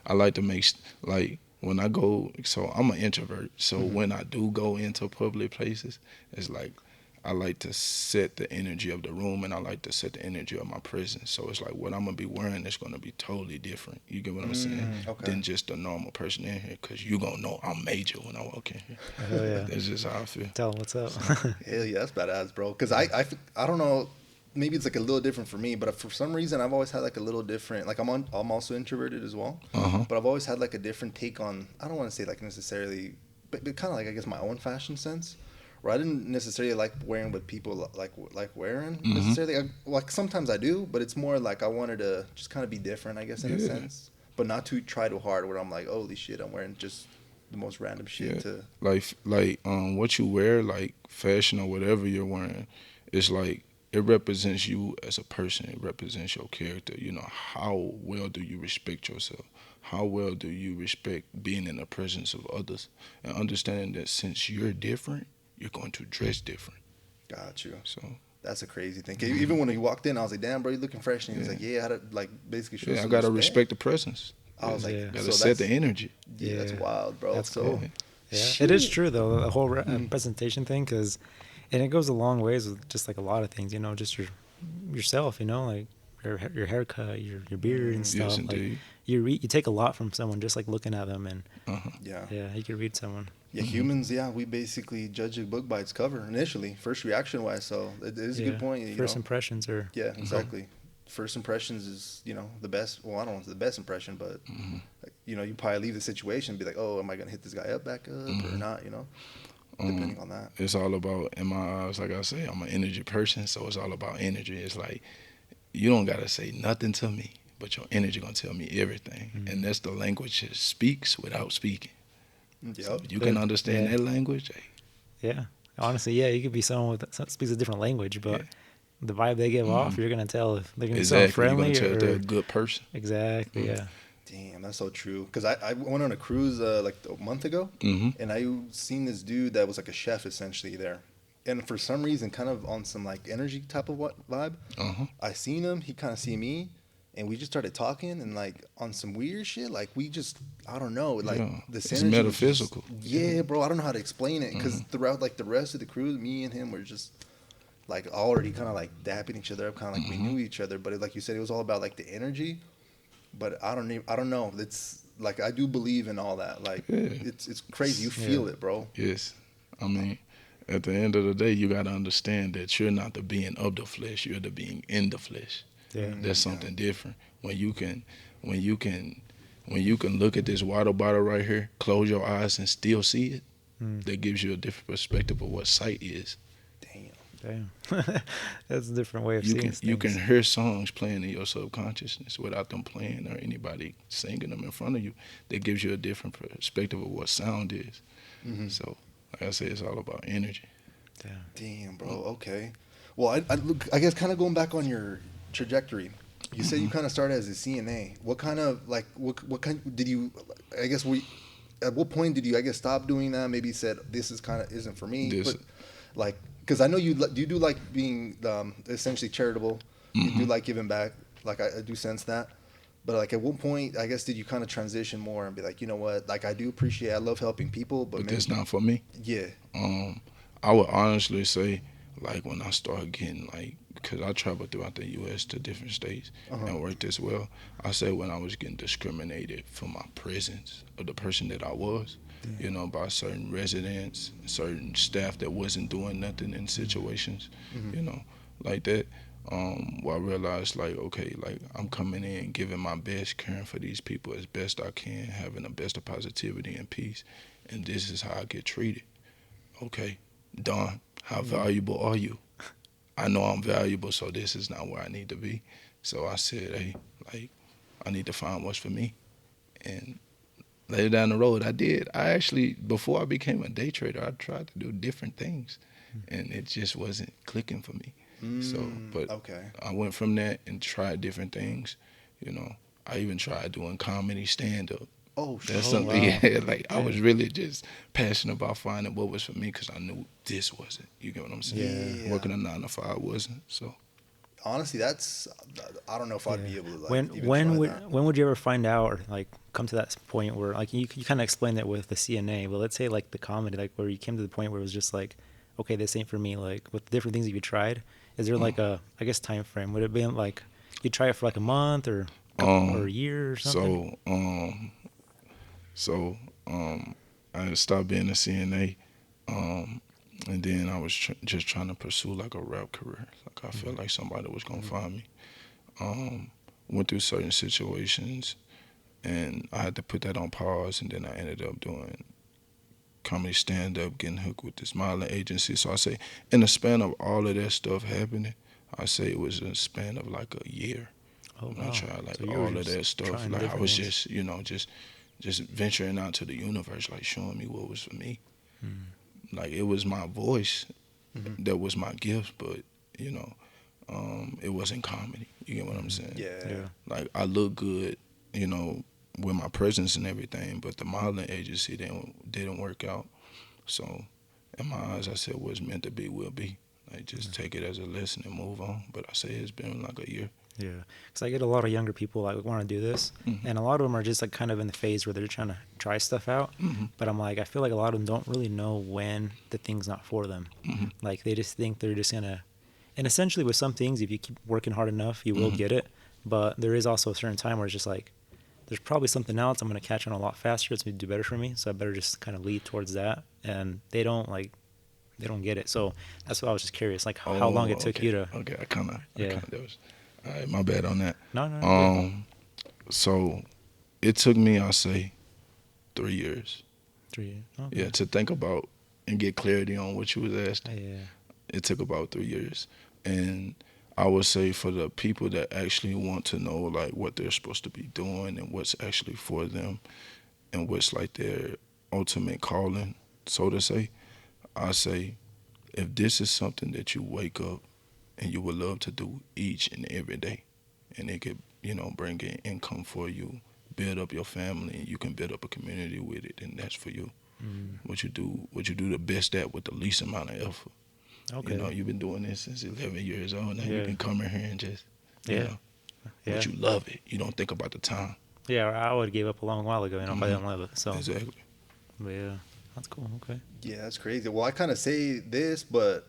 I like to make like. When I go, so I'm an introvert. So when I do go into public places, it's like I like to set the energy of the room, and I like to set the energy of my presence. So it's like what I'm gonna be wearing is gonna be totally different. You get what I'm saying? Okay. Than just a normal person in here, because you gonna know I'm major when I walk in here. Oh, yeah. That's just how I feel. Tell him what's up. Hell yeah, that's badass, bro. Because I don't know, maybe it's like a little different for me, but for some reason I've always had like a little different. Like I'm also introverted as well, but I've always had like a different take on. I don't want to say like necessarily, but kind of like I guess my own fashion sense. Where I didn't necessarily like wearing what people like wearing necessarily. Like sometimes I do, but it's more like I wanted to just kind of be different, I guess, in a sense, but not to try too hard. Where I'm like, holy shit, I'm wearing just the most random shit. To Like what you wear, like fashion or whatever you're wearing, it's like it represents you as a person. It represents your character. You know, how well do you respect yourself? How well do you respect being in the presence of others? And understanding that since you're different, you're going to dress different. Got you. So that's a crazy thing. Even when he walked in, I was like, damn, bro, you looking fresh. And he was like, yeah, I had to like basically show yeah, I some gotta respect the presence. I was like, Yeah. Gotta so set the that's- energy. Yeah, that's wild, bro. That's so cool. Yeah, it is true though, the whole presentation thing, and it goes a long ways with just like a lot of things, just yourself, like your haircut, your beard and stuff. Yes, like indeed. you take a lot from someone just like looking at them, and yeah. you can read someone. Yeah, humans, we basically judge a book by its cover initially, first reaction wise. So it is a good point. First impressions are. Yeah, exactly. first impressions is, the best. Well, I don't know if it's the best impression, but you probably leave the situation and be like, oh, am I gonna hit this guy back up or not? Depending on that. It's all about, in my eyes, like I say, I'm an energy person, so it's all about energy. It's like you don't gotta say nothing to me, but your energy gonna tell me everything, and that's the language that speaks without speaking. Yep. So you can understand that language. Hey. Yeah. Honestly, yeah, you could be someone that speaks a different language, but the vibe they give off, you're gonna tell if they're gonna be someone friendly you're gonna tell or if they're a good person. Exactly. Yeah. Damn, that's so true. Because I went on a cruise like a month ago, and I seen this dude that was like a chef essentially there. And for some reason, kind of on some like energy type of vibe, I seen him, he kind of see me, and we just started talking and like on some weird shit. Like we just, I don't know, like this it's energy. metaphysical. Yeah, bro, I don't know how to explain it. Because throughout like the rest of the cruise, me and him were just like already kind of like dapping each other up, kind of like we knew each other. But like you said, it was all about like the energy. But I don't know. It's like I do believe in all that. Like it's crazy. You feel it, bro. Yes, I mean, at the end of the day, you gotta understand that you're not the being of the flesh. You're the being in the flesh. Yeah. That's something different. When you can look at this water bottle right here, close your eyes and still see it, that gives you a different perspective of what sight is. Damn. That's a different way of seeing things. You can hear songs playing in your subconsciousness without them playing or anybody singing them in front of you. That gives you a different perspective of what sound is. So, like I said, it's all about energy. Damn, bro. Okay. Well, I guess kind of going back on your trajectory, you said you kind of started as a CNA. What kind of, like, what kind did you, I guess at what point did you, I guess, stop doing that? Maybe said, this is kind of isn't for me. But, like, because I know you do like being essentially charitable. You do like giving back. Like I do sense that. But like at what point, I guess, did you kind of transition more and be like, you know what? Like I do appreciate. I love helping people, but that's not for me. Yeah. I would honestly say, like when I started getting like, because I traveled throughout the U.S. to different states and worked as well. I said when I was getting discriminated for my presence of the person that I was. By certain residents, certain staff that wasn't doing nothing in situations, like that. Well, I realized, like, okay, like, I'm coming in, giving my best, caring for these people as best I can, having the best of positivity and peace, and this is how I get treated. Okay, Don, how valuable are you? I know I'm valuable, so this is not where I need to be. So I said, hey, like, I need to find what's for me. And later down the road, I did. I actually, before I became a day trader, I tried to do different things, and it just wasn't clicking for me. But I went from that and tried different things. I even tried doing comedy stand-up. Oh, that's something. Like I was really just passionate about finding what was for me because I knew this wasn't. You get what I'm saying? Yeah. Working a 9 to 5 wasn't. So. Honestly, I don't know if I'd be able to like when would you ever find out or like come to that point where like you kind of explained that with the CNA, but let's say like the comedy, like where you came to the point where it was just like, okay, this ain't for me. Like with the different things that you tried, is there like a, I guess, time frame? Would it be like you try it for like a month or a year or something? So I stopped being a CNA. And then I was just trying to pursue like a rap career. Like I felt like somebody was gonna find me. Went through certain situations, and I had to put that on pause. And then I ended up doing comedy stand-up, getting hooked with this modeling agency. So I say, in the span of all of that stuff happening, I say it was a span of like a year. Oh, wow. I tried like So all of that stuff. Like I was things. just venturing out to the universe, like showing me what was for me. Like it was my voice that was my gift, but it wasn't comedy. You get what I'm saying? Yeah. Like I look good, with my presence and everything, but the modeling agency didn't work out. So in my eyes, I said what's meant to be will be. Like just take it as a lesson and move on. But I say it's been like a year. Yeah, because I get a lot of younger people like want to do this, and a lot of them are just like kind of in the phase where they're trying to try stuff out. But I'm like, I feel like a lot of them don't really know when the thing's not for them. Like they just think they're just gonna, and essentially with some things, if you keep working hard enough, you will get it. But there is also a certain time where it's just like, there's probably something else I'm gonna catch on a lot faster. It's gonna do better for me, so I better just kind of lead towards that. And they don't get it. So that's why I was just curious, like how long it took you to. Okay, All right, my bad on that. No. So it took me, I'll say, 3 years. 3 years. Okay. Yeah, to think about and get clarity on what you was asking. Yeah. It took about 3 years. And I would say for the people that actually want to know like what they're supposed to be doing and what's actually for them and what's like their ultimate calling, so to say, I say if this is something that you wake up and you would love to do each and every day, and it could, bring in income for you, build up your family, and you can build up a community with it, and that's for you. What you do the best at with the least amount of effort. Okay. You've been doing this since 11 years old. Now you Yeah. can come in here and just, Yeah. but you love it. You don't think about the time. Yeah, I would have gave up a long while ago, if I didn't love it. So, Exactly. but yeah, that's cool. Okay. Yeah, that's crazy. Well, I kind of say this, but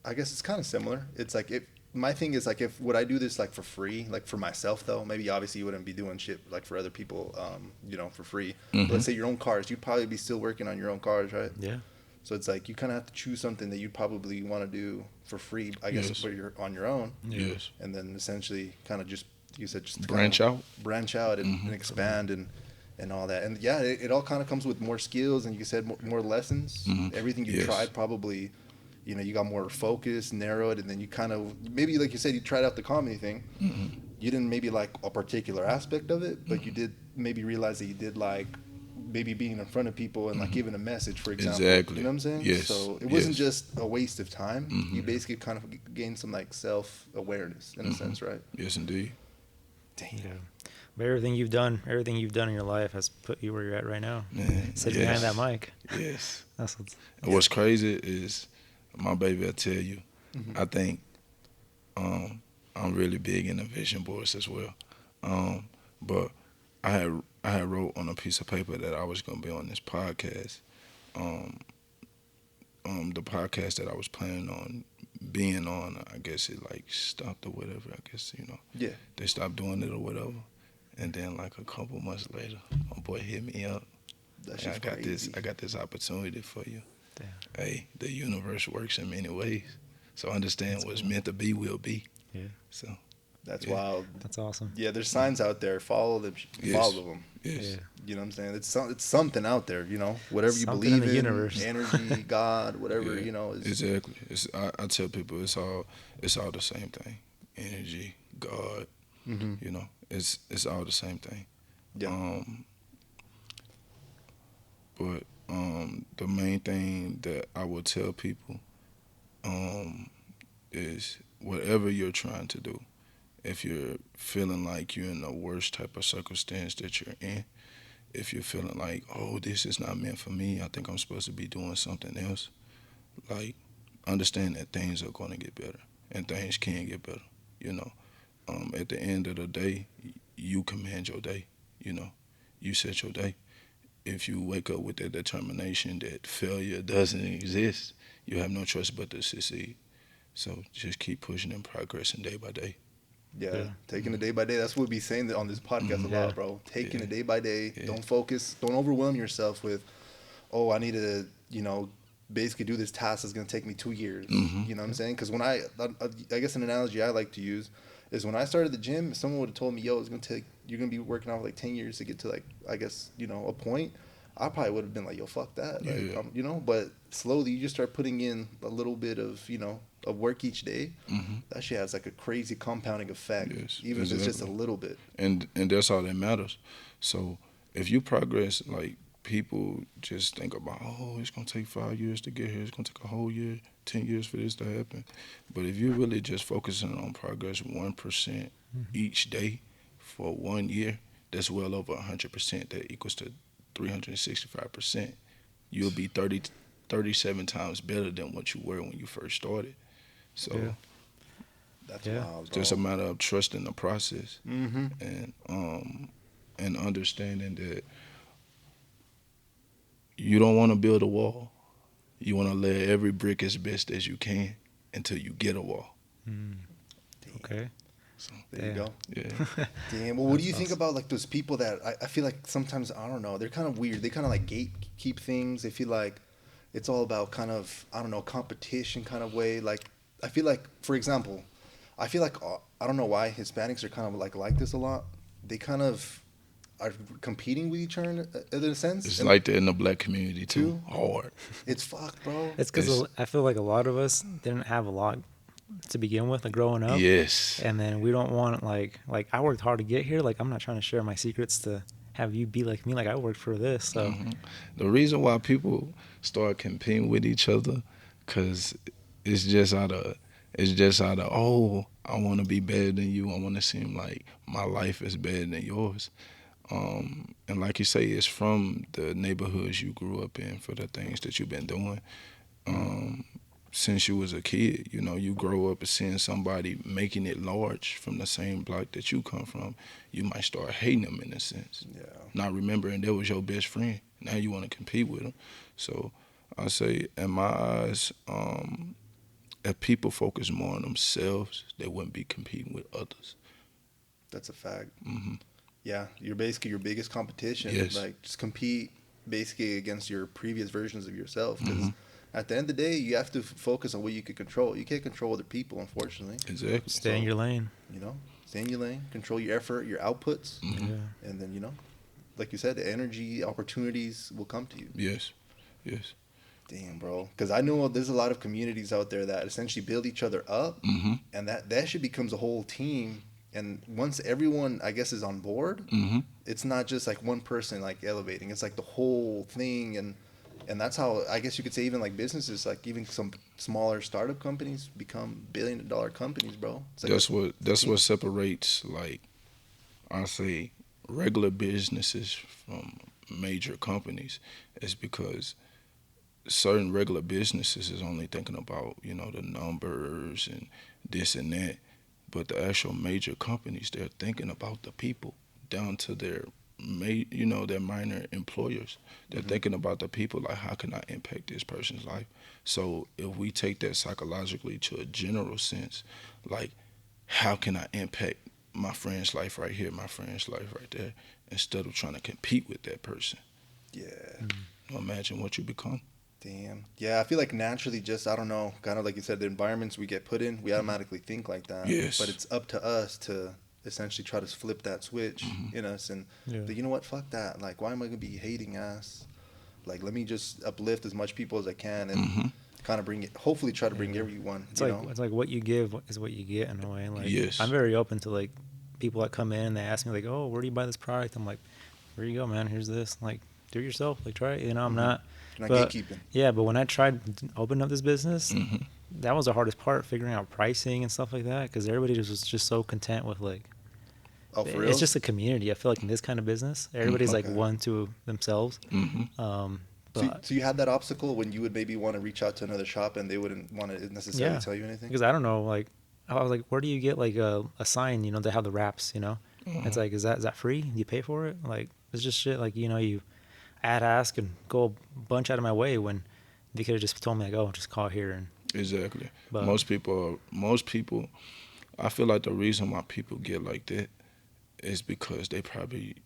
I guess it's kind of similar. It's like my thing is like if would I do this like for free, like for myself though? Maybe obviously you wouldn't be doing shit like for other people, for free. But let's say your own cars, you'd probably be still working on your own cars, right? Yeah. So it's like you kind of have to choose something that you'd probably want to do for free, I guess, Yes. for you're on your own, Yes. and then essentially kind of just you said just Branch out. and expand and all that. And yeah, it all kind of comes with more skills and you said more lessons. Everything you Yes. tried probably, you got more focused, narrowed, and then you kind of maybe like you said you tried out the comedy thing. You didn't maybe like a particular aspect of it, but you did maybe realize that you did like maybe being in front of people and like giving a message, for example. Exactly. You know what I'm saying? Yes. So it wasn't Yes. just a waste of time. You basically kind of gained some like self-awareness in a sense, right? Yes, indeed. Damn. Yeah. But everything you've done in your life has put you where you're at right now. Man, Sitting yes. behind that mic. Yes. That's what's. And what's crazy is my baby, I tell you, I think I'm really big into vision boards as well. But I had wrote on a piece of paper that I was gonna be on this podcast. The podcast that I was planning on being on, I guess it like stopped or whatever. I guess Yeah. they stopped doing it or whatever. And then like a couple months later, my boy hit me up. That Hey, shit's I got this opportunity for you. Damn. Hey, the universe works in many ways. So understand That's what's cool. meant to be will be. Yeah. So That's Yeah. wild. That's awesome. Yeah, there's signs out there. Follow them. Yes. Follow them. yes. Yeah. You know what I'm saying? It's something out there. Whatever you Something in believe the in, universe. energy, God, whatever. Yeah, Is exactly. I tell people it's all the same thing. Energy, God, it's all the same thing. Yeah. But the main thing that I would tell people is whatever you're trying to do, if you're feeling like you're in the worst type of circumstance that you're in, if you're feeling like, oh, this is not meant for me, I think I'm supposed to be doing something else, like, understand that things are going to get better and things can get better, At the end of the day, you command your day, You set your day. If you wake up with that determination that failure doesn't exist, you have no choice but to succeed. So just keep pushing and progressing day by day. Yeah, taking it day by day. That's what we be saying on this podcast a lot, bro. Taking it day by day. Yeah. Don't focus. Don't overwhelm yourself with, oh, I need to, basically do this task that's going to take me 2 years. You know what I'm saying? Because when I guess an analogy I like to use is when I started the gym, if someone would have told me, yo, you're going to be working out for like 10 years to get to like, I guess, a point, I probably would have been like, yo, fuck that. Like, but slowly you just start putting in a little bit of, of work each day. That shit has like a crazy compounding effect, even if it's just a little bit. And that's all that matters. So if you progress, like, people just think about, oh, it's going to take 5 years to get here. It's going to take a whole year, 10 years for this to happen. But if you're really just focusing on progress 1% each day for 1 year, that's well over 100%. That equals to 365%. You'll be 37 times better than what you were when you first started. So that's wild, it's just a matter of trusting the process and understanding that you don't want to build a wall. You want to lay every brick as best as you can until you get a wall. Okay. So there you go. Yeah. Damn. Well, what do you think about like those people that I feel like sometimes, I don't know, they're kind of weird. They kind of like gatekeep things. They feel like it's all about kind of, I don't know, competition kind of way. Like, I feel like, for example, I feel like I don't know why Hispanics are kind of like this a lot. They kind of are competing with each other in a sense. It's And like that in the black community too. Hard. it's fucked, bro. It's because I feel like a lot of us didn't have a lot to begin with, like growing up. Yes. And then we don't want like I worked hard to get here. Like I'm not trying to share my secrets to have you be like me. Like I worked for this. So The reason why people start competing with each other, cause it's just out of oh, I want to be better than you. I want to seem like my life is better than yours. And like you say, it's from the neighborhoods you grew up in, for the things that you've been doing. Since you was a kid, you know, you grow up seeing somebody making it large from the same block that you come from. You might start hating them in a sense. Yeah. Not remembering that was your best friend. Now you want to compete with them. So I say, in my eyes, if people focus more on themselves, they wouldn't be competing with others. That's a fact. Mm-hmm. Yeah, you're basically your biggest competition. Yes. Like, just compete basically against your previous versions of yourself. Because Mm-hmm. at the end of the day, you have to focus on what you can control. You can't control other people, unfortunately. Exactly. stay in your lane. You know, stay in your lane, control your effort, your outputs, Mm-hmm. Yeah. and then, you know, like you said, the energy, opportunities will come to you. Yes. Yes. Damn, bro. Because I know there's a lot of communities out there that essentially build each other up, Mm-hmm. and that shit becomes a whole team. And once everyone, I guess, is on board, Mm-hmm. it's not just like one person like elevating. It's like the whole thing, and that's how I guess you could say even like businesses, like even some smaller startup companies become $1 billion companies, bro. It's like That's what separates, like, I say, regular businesses from major companies, is because certain regular businesses is only thinking about, you know, the numbers and this and that, but the actual major companies, they're thinking about the people down to their their minor employers. They're Mhm. thinking about the people, like, how can I impact this person's life? So if we take that psychologically to a general sense, like, how can I impact my friend's life right here, my friend's life right there, instead of trying to compete with that person? Yeah. Imagine what you become. Damn. Yeah, I feel like naturally, just I don't know, kind of like you said, the environments we get put in, we automatically think like that. Yes. But it's up to us to essentially try to flip that switch in us and but you know what? Fuck that. Like, why am I gonna be hating ass? Like, let me just uplift as much people as I can and kind of bring it. Hopefully, try to bring everyone. It's you like know? it's like what you give is what you get in a way. Like Yes. I'm very open to like people that come in and they ask me like, oh, where do you buy this product? I'm like, here you go, man. Here's this. Like, do it yourself. Like, try it. You know, I'm not. You're not But, gatekeeping. yeah, but when I tried opening up this business, Mm-hmm. that was the hardest part, figuring out pricing and stuff like that, because everybody was just so content with like. Oh, for real? It's just a community. I feel like in this kind of business, everybody's like Okay. one to themselves. Mm-hmm. But So you had that obstacle when you would maybe want to reach out to another shop and they wouldn't want to necessarily Yeah. tell you anything? because I don't know, like I was like, where do you get like a sign, you know, to have the wraps, you know? It's like, is that free? Do you pay for it? Like, it's just shit. Like, you know, I'd ask and go a bunch out of my way when they could have just told me like, oh, just call here and. Exactly. But- Most people, I feel like the reason why people get like that is because they probably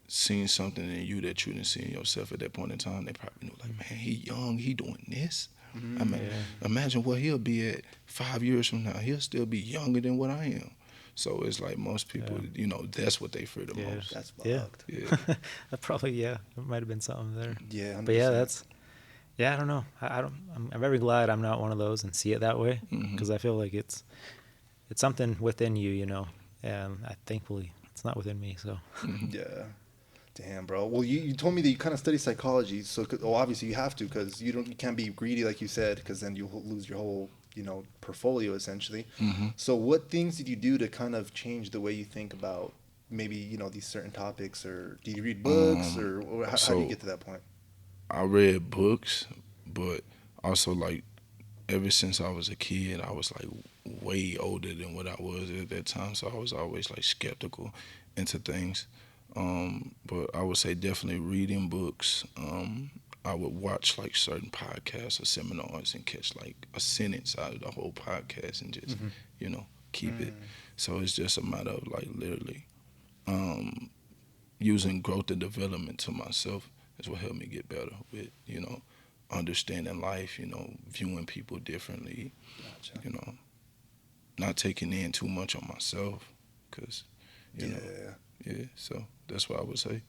seen something in you that you didn't see in yourself at that point in time. They probably knew, like, man, he young, he doing this. I mean, imagine what he'll be at 5 years from now. He'll still be younger than what I am. So it's like most people, you know, that's what they fear the Yeah. most. That's Yeah. fucked. Yeah. That probably, yeah, there might have been something there. Yeah, But yeah, 100%. I don't know. I'm very glad I'm not one of those and see it that way, because I feel like it's something within you, you know, and thankfully it's not within me. So Yeah. Damn, bro. Well, you told me that you kind of study psychology, so obviously you have to, because you can't be greedy like you said, because then you'll lose your whole portfolio essentially. So what things did you do to kind of change the way you think about maybe these certain topics, or do you read books, or how do you get to that point? I read books, but also, like, ever since I was a kid, I was like way older than what I was at that time, so I was always like skeptical into things. But I would say definitely reading books. I would watch like certain podcasts or seminars and catch like a sentence out of the whole podcast and just keep it. So it's just a matter of like literally using growth and development to myself is what helped me get better with understanding life, viewing people differently, Gotcha. not taking in too much on myself, because you know, yeah. So that's what I would say.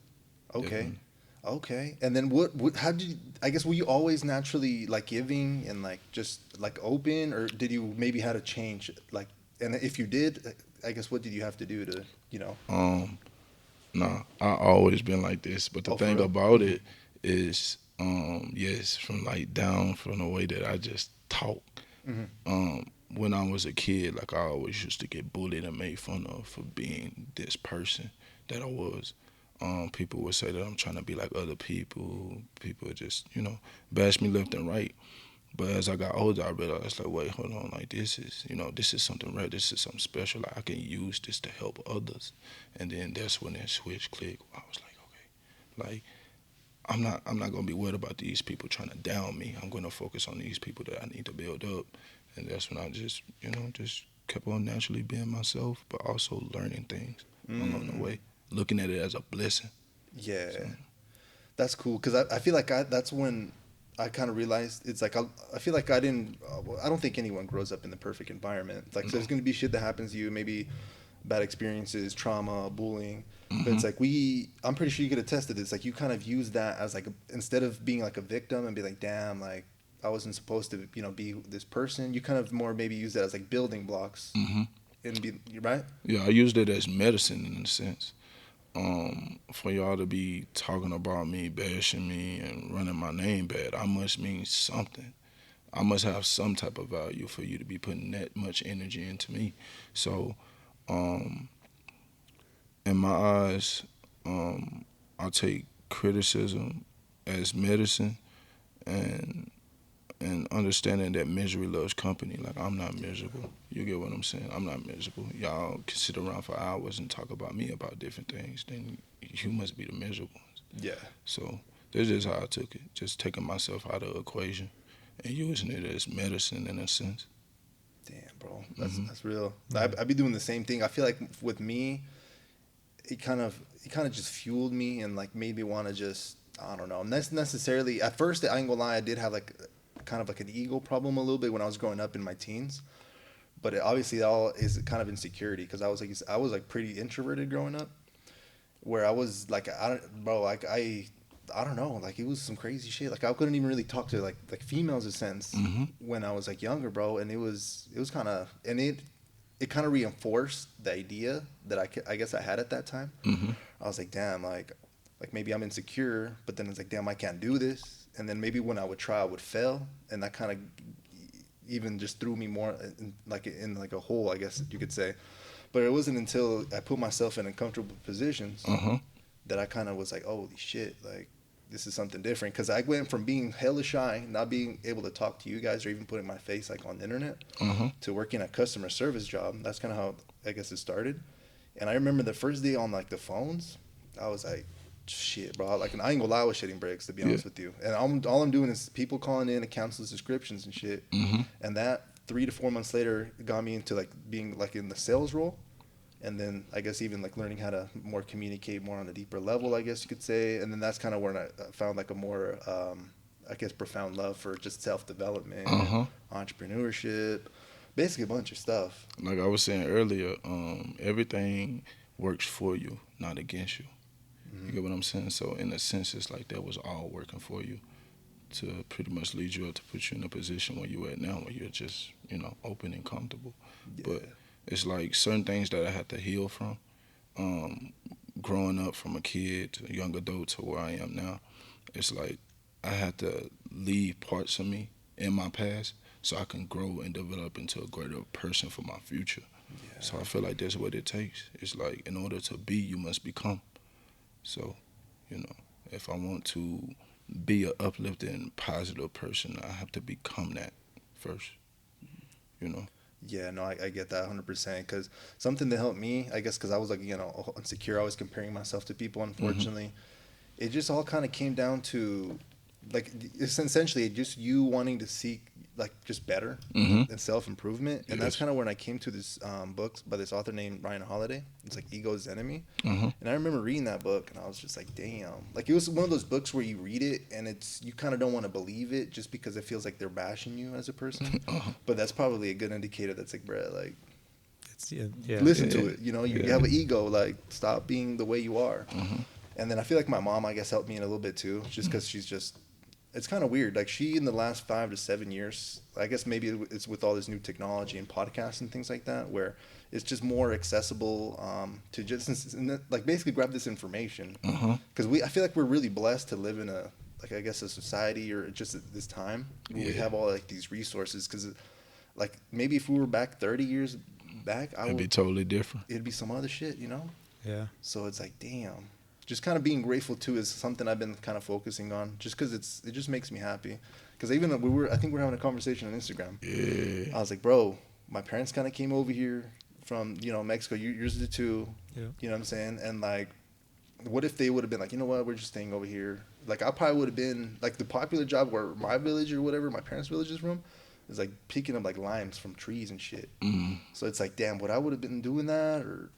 Okay. Definitely. Okay. And then how did you, I guess, were you always naturally like giving and like just like open, or did you maybe had to change like, and if you did, I guess what did you have to do to, you know? Nah, I always been like this. But the Oh, for thing real? about it is, yes, from like down from the way that I just talk. Mm-hmm. When I was a kid, like I always used to get bullied and made fun of for being this person that I was. People would say that I'm trying to be like other people. People would just, bash me left and right. But as I got older, I realized, like, wait, hold on, like, this is something rare. This is something special. Like, I can use this to help others. And then that's when that switch clicked. I was like, okay, like, I'm not gonna be worried about these people trying to down me. I'm gonna focus on these people that I need to build up. And that's when I just, just kept on naturally being myself, but also learning things along the way, looking at it as a blessing. Yeah. So, That's cool, because I feel like that's when I kind of realized it's like I feel like I don't think anyone grows up in the perfect environment. It's like, so there's going to be shit that happens to you, maybe bad experiences, trauma, bullying. But it's like I'm pretty sure you could attest to this. Like you kind of use that as like instead of being like a victim and be like, damn, like I wasn't supposed to, be this person. You kind of more maybe use that as like building blocks and be right. yeah, I used it as medicine in a sense. For y'all to be talking about me, bashing me, and running my name bad, I must mean something. I must have some type of value for you to be putting that much energy into me. So, um, in my eyes, I take criticism as medicine, and understanding that misery loves company. Like, I'm not miserable. You get what I'm saying? I'm not miserable. Y'all can sit around for hours and talk about me about different things. Then you must be the miserable ones. Yeah. So that's just how I took it. Just taking myself out of the equation and using it as medicine in a sense. Damn, bro, that's real. I be doing the same thing. I feel like with me, it kind of just fueled me and like made me want to just, I don't know. Necessarily at first, I ain't gonna lie, I did have like kind of like an ego problem a little bit when I was growing up in my teens. But it obviously all is kind of insecurity, because I was like pretty introverted growing up, where I was like I don't know, like it was some crazy shit. Like I couldn't even really talk to like females in a sense when I was like younger, bro. And it was kind of, and it kind of reinforced the idea that I guess I had at that time. I was like, damn, like maybe I'm insecure, but then it's like, damn, I can't do this. And then maybe when I would try, I would fail, and that kind of even just threw me more in like a hole, I guess you could say. But it wasn't until I put myself in uncomfortable positions that I kind of was like, holy shit, like this is something different. Because I went from being hella shy, not being able to talk to you guys or even putting my face like on the internet, to working a customer service job. That's kind of how I guess it started. And I remember the first day on like the phones, I was like, shit, bro. Like, and I ain't gonna lie, I was shitting bricks, to be honest with you. And all I'm doing is people calling in to cancel subscriptions and shit. And that 3 to 4 months later got me into like being like in the sales role. And then I guess even like learning how to more communicate more on a deeper level, I guess you could say. And then that's kind of where I found like a more, I guess, profound love for just self-development, entrepreneurship, basically a bunch of stuff. Like I was saying earlier, everything works for you, not against you. You get what I'm saying? So in a sense, it's like that was all working for you to pretty much lead you up to put you in a position where you at now, where you're just, open and comfortable. Yeah. But it's like certain things that I had to heal from, growing up from a kid to a young adult to where I am now. It's like I had to leave parts of me in my past so I can grow and develop into a greater person for my future. Yeah. So I feel like that's what it takes. It's like in order to be, you must become. So, if I want to be an uplifting, positive person, I have to become that first, Yeah, no, I get that 100%. Because something that helped me, I guess, because I was like, insecure, I was comparing myself to people, unfortunately. It just all kind of came down to, like, it's essentially just you wanting to seek, like, just better and self-improvement. And that's kind of when I came to this book by this author named Ryan Holiday. It's like Ego's Enemy. And I remember reading that book, and I was just like, damn. Like, it was one of those books where you read it, and you kind of don't want to believe it just because it feels like they're bashing you as a person. But that's probably a good indicator that's like, bruh, like, It's yeah. listen to it. You know, you have an ego. Like, stop being the way you are. Mm-hmm. And then I feel like my mom, I guess, helped me in a little bit too, just because she's just. It's kind of weird. Like, she in the last 5 to 7 years, I guess maybe it's with all this new technology and podcasts and things like that, where it's just more accessible to just like basically grab this information. Because I feel like we're really blessed to live in a, like, I guess a society or just at this time where we have all like these resources. Because like maybe if we were back 30 years back, it'd be totally different. It'd be some other shit, you know? Yeah. So it's like, damn. Just kind of being grateful too is something I've been kind of focusing on, just because it just makes me happy. Because even I think we were having a conversation on Instagram. Yeah. I was like, bro, my parents kind of came over here from, you know, Mexico. Yours did too. Yeah. You know what I'm saying? And like, what if they would have been like, you know what, we're just staying over here. Like, I probably would have been like the popular job where my village or whatever my parents' village is from is like picking up like limes from trees and shit. So it's like, damn, would I would have been doing that or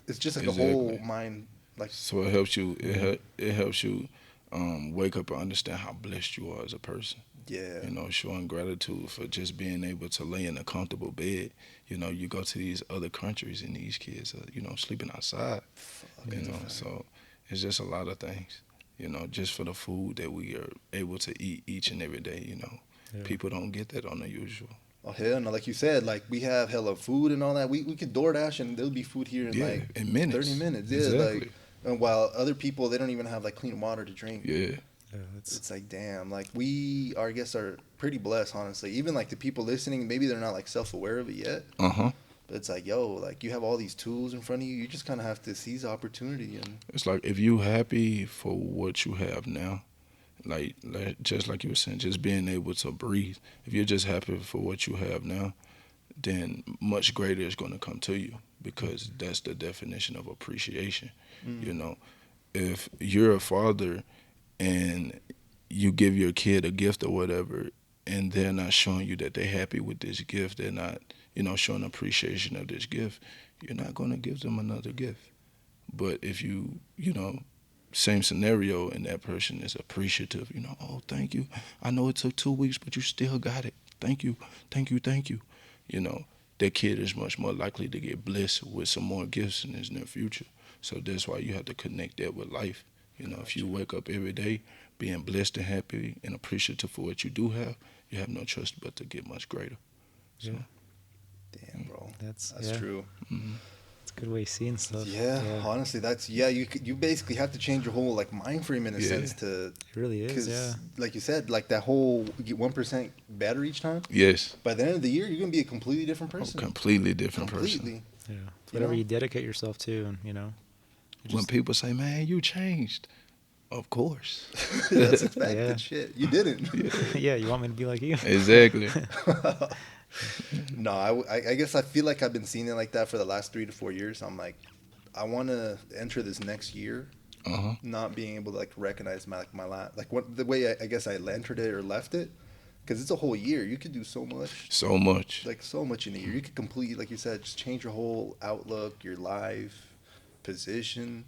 it's just like a whole mind. Like, so it helps you. It helps you wake up and understand how blessed you are as a person. Yeah. You know, showing gratitude for just being able to lay in a comfortable bed. You know, you go to these other countries and these kids are, you know, sleeping outside. You know, so it's just a lot of things. You know, just for the food that we are able to eat each and every day. You know, people don't get that on the usual. Oh, hell no. Like you said, like, we have hella food and all that. We could DoorDash and there'll be food here in like in minutes. 30 minutes. Yeah, exactly. like, and while other people, they don't even have like clean water to drink. Yeah. It's like, damn, like we are, I guess, are pretty blessed, honestly. Even like the people listening, maybe they're not like self-aware of it yet. But it's like, yo, like you have all these tools in front of you. You just kind of have to seize the opportunity. And it's like, if you happy for what you have now, like just like you were saying, just being able to breathe. If you're just happy for what you have now, then much greater is going to come to you, because that's the definition of appreciation. You know, if you're a father and you give your kid a gift or whatever, and they're not showing you that they're happy with this gift, they're not, you know, showing appreciation of this gift, you're not going to give them another gift. But if you know, same scenario, and that person is appreciative, you know, oh, thank you. I know it took 2 weeks, but you still got it. Thank you, thank you, thank you. You know, that kid is much more likely to get blessed with some more gifts in his near future. So that's why you have to connect that with life. You know, if you wake up every day being blessed and happy and appreciative for what you do have, you have no choice but to get much greater. So, damn, bro, that's true. It's a good way of seeing stuff. Yeah, honestly, you basically have to change your whole like mind frame in a sense to. It really is. Yeah. Like you said, like that whole you get 1% better each time. Yes. By the end of the year, you're gonna be a completely different person. Completely different person. Yeah. Whatever you dedicate yourself to, and you know. When people say, "Man, you changed," of course. That's expected shit. You didn't. Yeah, you want me to be like you? Exactly. No, I guess I feel like I've been seeing it like that for the last 3 to 4 years. I'm like, I want to enter this next year, not being able to like recognize my life, like what the way I guess I entered it or left it, because it's a whole year. You could do so much. So much. Like so much in a year. You could completely, like you said, just change your whole outlook, your life, position.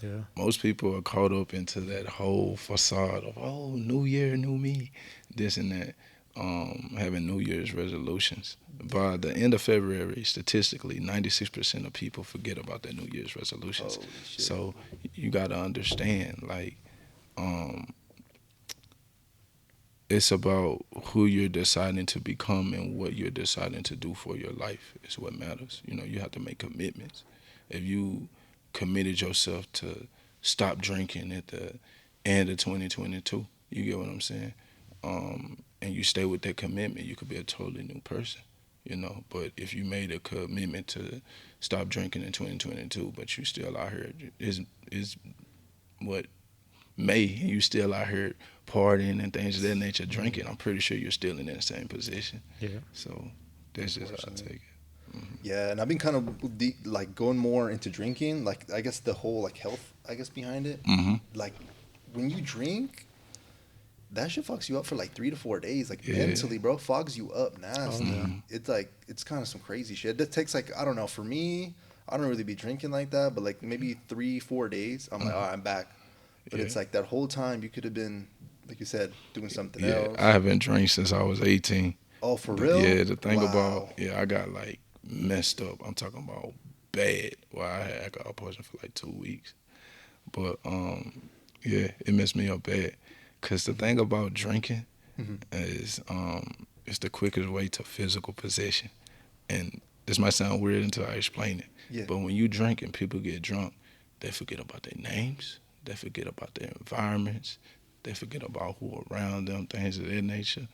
Yeah. Most people are caught up into that whole facade of, oh, new year, new me, this and that. Having New Year's resolutions. By the end of February, statistically, 96% of people forget about their New Year's resolutions. Holy shit. So you got to understand, like, it's about who you're deciding to become and what you're deciding to do for your life is what matters. You know, you have to make commitments. If you committed yourself to stop drinking at the end of 2022, you get what I'm saying? And you stay with that commitment, you could be a totally new person, you know. But if you made a commitment to stop drinking in 2022, but you still out here, is what May, and you still out here partying and things of that nature, drinking, I'm pretty sure you're still in that same position. Yeah. So that's just how I take it. Yeah, and I've been kind of like going more into drinking, like I guess the whole like health, I guess, behind it. Like when you drink, that shit fucks you up for like 3 to 4 days, like mentally, bro. Fogs you up nasty. It's like, it's kind of some crazy shit. That takes like, I don't know, for me, I don't really be drinking like that, but like maybe 3-4 days, I'm like, all right, I'm back. But it's like that whole time you could have been, like you said, doing something else. I haven't drank since I was 18. Oh, for real? Yeah, the thing about, I got like messed up. I'm talking about bad. Well, I had alcohol poisoning for like 2 weeks. But yeah, it messed me up bad. Cause the thing about drinking is it's the quickest way to physical possession. And this might sound weird until I explain it. Yeah. But when you drink and people get drunk, they forget about their names, they forget about their environments, they forget about who around them, things of that nature.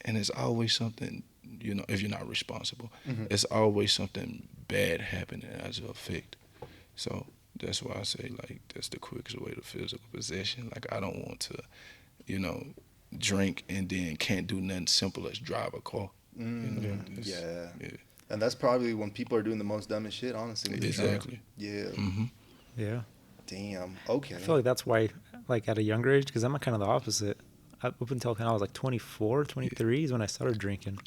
And it's always something, if you're not responsible, it's always something bad happening as an effect. So that's why I say, like, that's the quickest way to physical possession. Like, I don't want to, drink and then can't do nothing simple as drive a car. Yeah. And that's probably when people are doing the most dumbest shit, honestly. When they're Exactly. drunk. Yeah. Yeah. Damn. Okay. I feel like that's why, like, at a younger age, because I'm kind of the opposite. Up until kind of I was like 24, 23 is when I started drinking.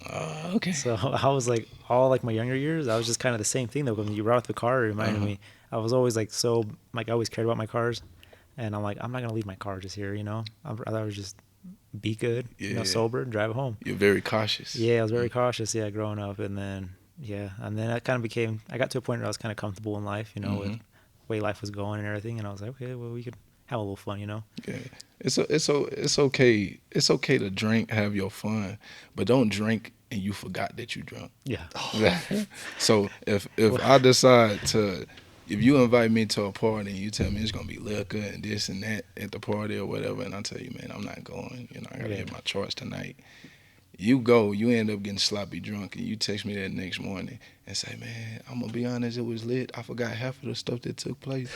Okay. So I was like, all like my younger years, I was just kind of the same thing though. When you brought up the car, it reminded me. I was always like I always cared about my cars, and I'm like, I'm not gonna leave my car just here, I'd rather just be good, sober, and drive home. You're very cautious. Yeah, I was very cautious. Yeah, growing up, and then I kind of I got to a point where I was kind of comfortable in life, with the way life was going and everything, and I was like, okay, well, we could have a little fun, Yeah, it's okay. It's okay to drink, have your fun, but don't drink and you forgot that you drunk. Yeah. So if I decide to, if you invite me to a party and you tell me it's gonna be liquor and this and that at the party or whatever, and I tell you, man, I'm not going. I gotta hit my charts tonight. You go, you end up getting sloppy drunk, and you text me that next morning and say, man, I'm gonna be honest, it was lit. I forgot half of the stuff that took place.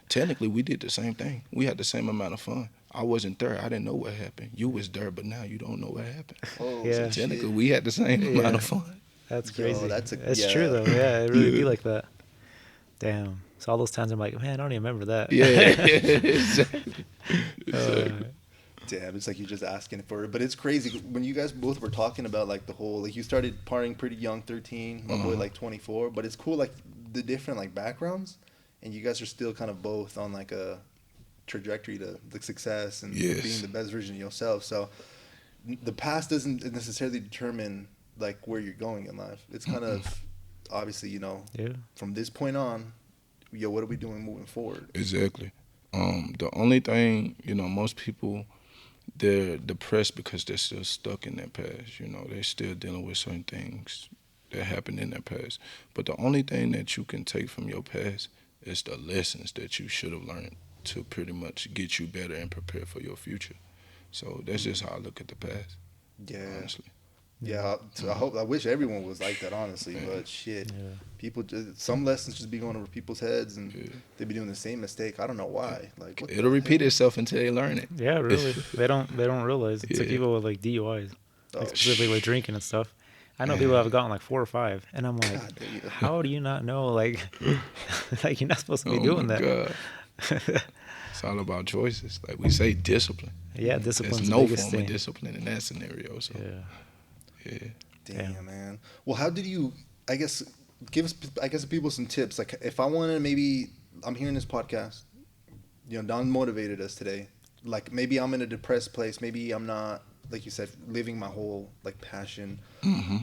Technically, we did the same thing. We had the same amount of fun. I wasn't there. I didn't know what happened. You was there, but now you don't know what happened. Yeah. So technically, we had the same amount of fun. That's crazy. Yo, that's true though. Yeah, it really be like that. Damn. So all those times I'm like, man, I don't even remember that. Yeah, exactly. Damn, it's like you're just asking for it. But it's crazy. When you guys both were talking about, like, the whole, like, you started partying pretty young, 13, my boy, like, 24. But it's cool, like, the different, like, backgrounds. And you guys are still kind of both on, like, a trajectory to the success and being the best version of yourself. So the past doesn't necessarily determine, like, where you're going in life. It's kind of, obviously, from this point on, what are we doing moving forward? Exactly. The only thing, most people, they're depressed because they're still stuck in their past. They're still dealing with certain things that happened in their past. But the only thing that you can take from your past is the lessons that you should have learned to pretty much get you better and prepare for your future. So that's just how I look at the past. Yeah. Honestly. Yeah, I wish everyone was like that, honestly. But shit, people some lessons just be going over people's heads, and they be doing the same mistake. I don't know why. Like, it'll repeat itself until they learn it. Yeah, really. They don't realize. It's like people with like DUIs, like specifically with drinking and stuff. I know people have gotten like 4 or 5, and I'm like, how do you not know? Like, like you're not supposed to be doing that. God. It's all about choices. Like we say, discipline. Yeah, discipline. There's no form of discipline in that scenario. So. Yeah. Damn, man. Well, how did you, give us, people some tips. Like, if I wanted to, maybe, I'm hearing this podcast, Don motivated us today. Like, maybe I'm in a depressed place. Maybe I'm not, like you said, living my whole, like, passion,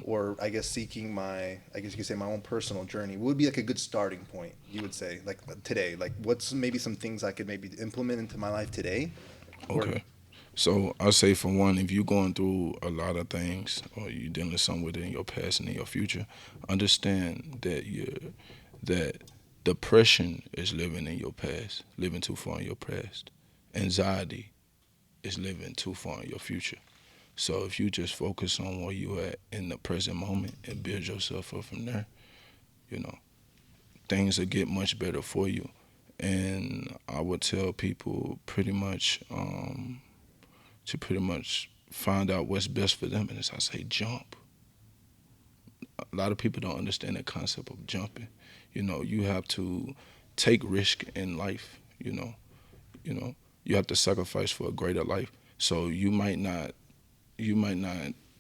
or seeking my, you could say my own personal journey. What would be like a good starting point, you would say, like today? Like, what's maybe some things I could maybe implement into my life today? Okay. So I say, for one, if you're going through a lot of things, or you're dealing with something within your past and in your future, understand that depression is living in your past, living too far in your past. Anxiety is living too far in your future. So if you just focus on where you at in the present moment and build yourself up from there, things will get much better for you. And I would tell people pretty much to pretty much find out what's best for them. And as I say, jump. A lot of people don't understand the concept of jumping. You have to take risk in life. You have to sacrifice for a greater life. So you might not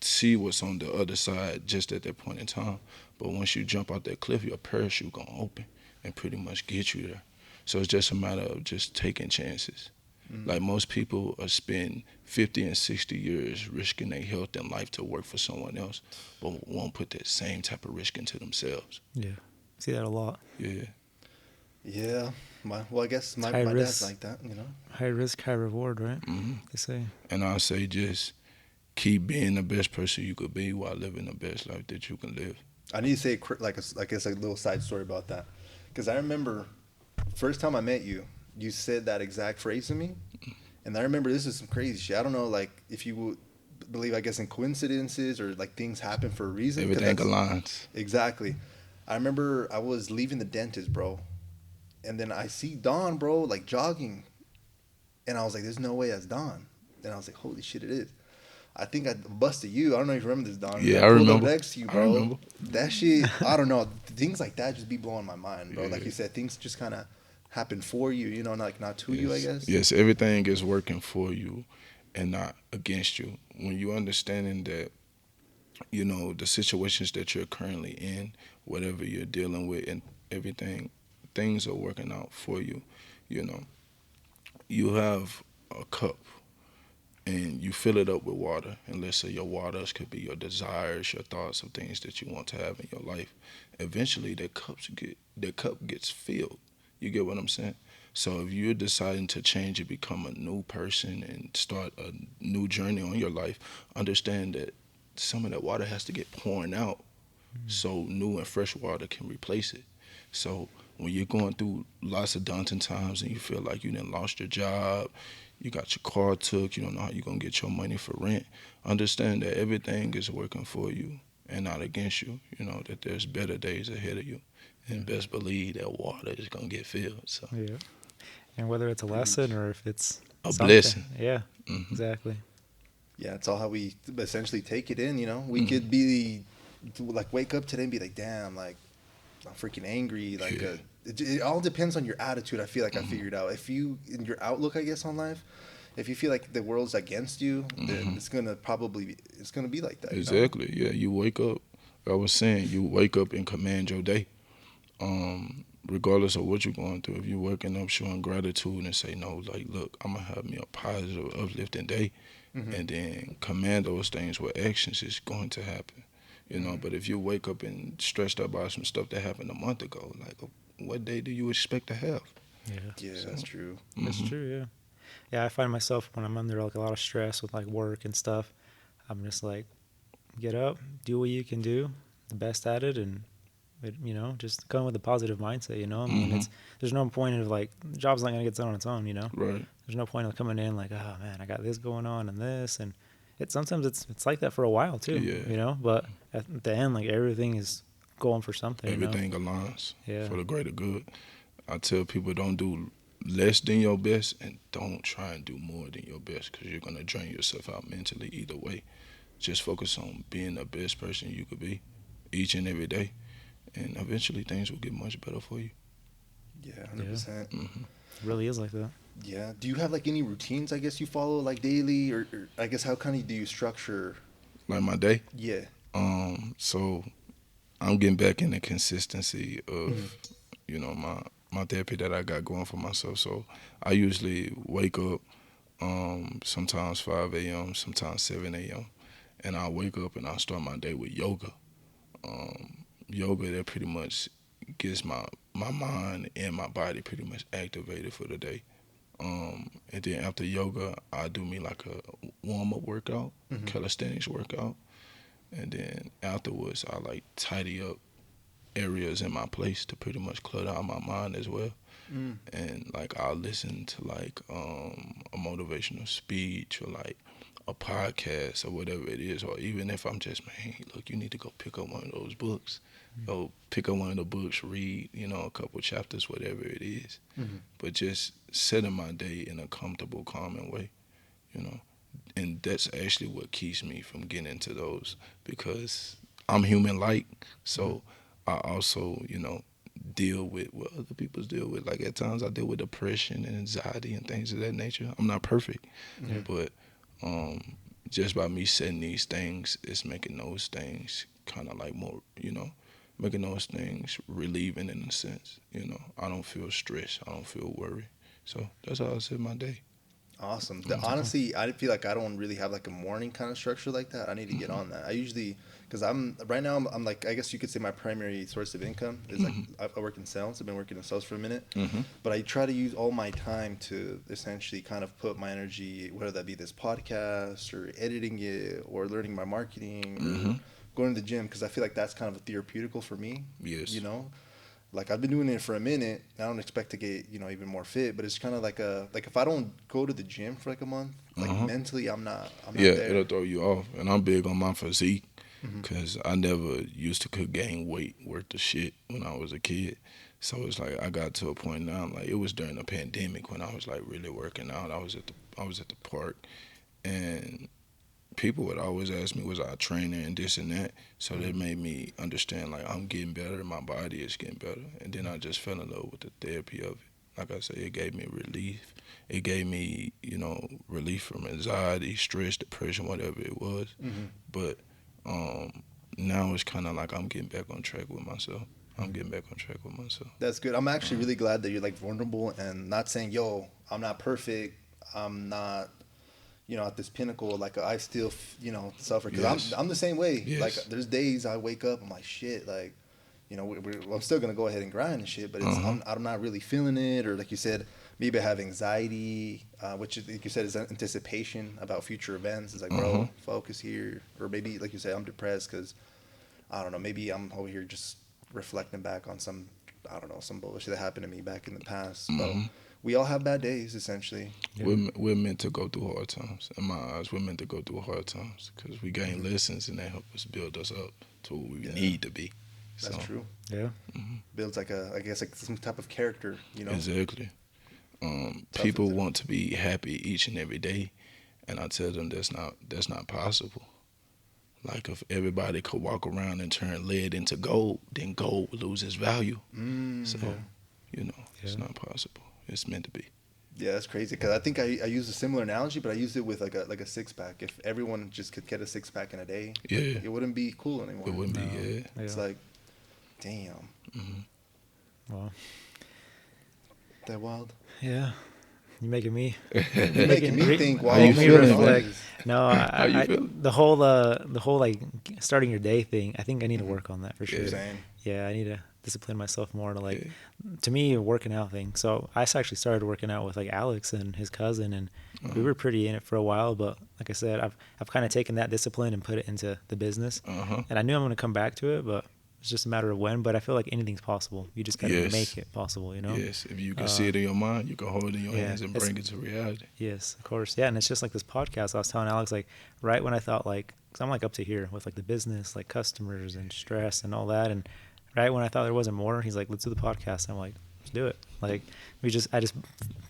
see what's on the other side just at that point in time. But once you jump out that cliff, your parachute gonna open and pretty much get you there. So it's just a matter of just taking chances. Like most people are spend 50 and 60 years risking their health and life to work for someone else, but won't put that same type of risk into themselves. Yeah. See that a lot. Yeah. Yeah. Well, I guess It's my dad's like that, you know? high risk, high reward, right? hmm They say. And I say just keep being the best person you could be while living the best life that you can live. I need to say like it's a little side story about that, because I remember first time I met you, you said that exact phrase to me, and I remember this is some crazy shit. I don't know, like if you would believe, I guess, in coincidences or like things happen for a reason. 'Cause Everything aligns. exactly. I remember I was leaving the dentist, bro, and then I see Don, bro, like jogging, and I was like, "There's no way that's Don." And I was like, "Holy shit, it is." I think I busted you. I don't know if you remember this, Don. Yeah, I I pulled up remember. next to you, I bro. remember. That shit, I don't know. Things like that just be blowing my mind, bro. Yeah. Like you said, things just kind of happen for you, you know, not to you, I Yes. guess. Yes, everything is working for you and not against you. When you understanding that, you know, the situations that you're currently in, whatever you're dealing with and everything, things are working out for you. You know, you have a cup and you fill it up with water, and let's say your waters could be your desires, your thoughts of things that you want to have in your life. Eventually that cup gets filled. You get what I'm saying? So if you're deciding to change and become a new person and start a new journey on your life, understand that some of that water has to get poured out so new and fresh water can replace it. So when you're going through lots of daunting times and you feel like you done lost your job, you got your car took, you don't know how you're going to get your money for rent, understand that everything is working for you and not against you. You know, that there's better days ahead of you. And best believe that water is going to get filled. So Yeah. And whether it's a lesson or if it's a something. blessing. Yeah, Mhm. exactly. Yeah, it's all how we essentially take it in, you know. We could be like, wake up today and be like, damn, like, I'm freaking angry. Like, Yeah. it all depends on your attitude. I feel like I figured out. If you, in your outlook, I guess, on life, if you feel like the world's against you, then it's gonna be like that. You know? Exactly. Yeah, you wake up. I was saying, you wake up and command your day. Regardless of what you're going through, if you're waking up showing gratitude and say, no, like, look, I'm going to have me a positive, uplifting day, and then command those things with actions, it's going to happen. You know, but if you wake up and stressed out about some stuff that happened a month ago, like, what day do you expect to have? Yeah. Yeah, So, that's true. That's true, yeah. Yeah, I find myself when I'm under like a lot of stress with like work and stuff, I'm just like, get up, do what you can do, the best at it, and you know, just come with a positive mindset. You know, I mean, there's no point of like the job's not gonna get done on its own. You know, Right. there's no point of coming in like, oh man, I got this going on and this, and sometimes it's like that for a while too. Yeah. You know, but at the end, like everything is going for something. Everything aligns Yeah. for the greater good. I tell people, don't do less than your best and don't try and do more than your best, because you're going to drain yourself out mentally either way. Just focus on being the best person you could be each and every day, and eventually things will get much better for you. Yeah, 100%. It really is like that. Yeah. Do you have like any routines, I guess, you follow like daily, or I guess how kind of do you structure? Like my day. Yeah. So I'm getting back in the consistency of, you know, my therapy that I got going for myself. So I usually wake up sometimes 5 a.m., sometimes 7 a.m., and I'll wake up and I'll start my day with yoga. Yoga that pretty much gets my mind and my body pretty much activated for the day. And then after yoga, I do me like a warm-up workout, calisthenics workout. And then afterwards, I like tidy up areas in my place to pretty much clutter out my mind as well. And like I'll listen to like a motivational speech or like a podcast or whatever it is, or even if I'm just, man, look, you need to go pick up one of those books. Go pick up one of the books, read, you know, a couple chapters, whatever it is. But just setting my day in a comfortable, calming way, you know. And that's actually what keeps me from getting into those, because I'm human-like, so I also, you know, deal with what other people deal with. Like at times I deal with depression and anxiety and things of that nature. I'm not perfect, but just by me setting these things, it's making those things kind of like more, you know, making those things relieving in a sense. You know, I don't feel stressed. I don't feel worried. So that's how I set my day. Awesome. Honestly, I feel like I don't really have like a morning kind of structure like that. I need to get on that. I usually, because I'm right now, I'm like, I guess you could say my primary source of income is like I work in sales. I've been working in sales for a minute, but I try to use all my time to essentially kind of put my energy, whether that be this podcast or editing it or learning my marketing or going to the gym, because I feel like that's kind of a therapeutical for me. Yes. You know, like I've been doing it for a minute. I don't expect to get, even more fit, but it's kind of like if I don't go to the gym for like a month, like mentally I'm not Yeah, there. it'll throw you off. And I'm big on my physique because I never used to could gain weight worth of shit when I was a kid. So it's like I got to a point now. Like it was during the pandemic when I was like really working out. I was at the park, and people would always ask me, was I a trainer and this and that. So that made me understand, like, I'm getting better, my body is getting better. And then I just fell in love with the therapy of it. Like I said, it gave me relief. It gave me, relief from anxiety, stress, depression, whatever it was. But now it's kind of like I'm getting back on track with myself. That's good. I'm actually really glad that you're like vulnerable and not saying, yo, I'm not perfect. I'm not, at this pinnacle. Like I still, suffer because Yes. I'm the same way. Yes. Like there's days I wake up, I'm like, shit, like, I'm still going to go ahead and grind and shit, but I'm not really feeling it. Or like you said, maybe I have anxiety, which is, like you said, is anticipation about future events. It's like, bro, focus here. Or maybe, like you said, I'm depressed because, I don't know, maybe I'm over here just reflecting back on some bullshit that happened to me back in the past. So we all have bad days, essentially. Yeah. We're meant to go through hard times. In my eyes, we're meant to go through hard times because we gain lessons and they help us build us up to what we need to be. That's true. Yeah. Builds like like some type of character, Exactly. People want to be happy each and every day, and I tell them that's not possible. Like if everybody could walk around and turn lead into gold, then gold would lose its value. So, it's not possible. It's meant to be. Yeah, that's crazy. Because I think I use a similar analogy, but I use it with like a six pack. If everyone just could get a six pack in a day, it wouldn't be cool anymore. It wouldn't be. Yeah. It's like, damn. Well, that wild. Yeah. You're making me. You're making me think. Wow. Making me feeling, reflect. man? No, How you feeling? the whole like starting your day thing. I think I need to work on that for sure. Same. Yeah, I need to discipline myself more to like. To me, a working out thing. So I actually started working out with like Alex and his cousin, and we were pretty in it for a while. But like I said, I've kind of taken that discipline and put it into the business. And I knew I'm going to come back to it, but it's just a matter of when. But I feel like anything's possible. You just got to make it possible, Yes, if you can see it in your mind, you can hold it in your hands and bring it to reality. Yes, of course. Yeah, and it's just like this podcast. I was telling Alex, like, right when I thought, like, because I'm like up to here with like the business, like customers and stress and all that, and right when I thought there wasn't more, he's like, let's do the podcast. I'm like, let's do it. Like, I just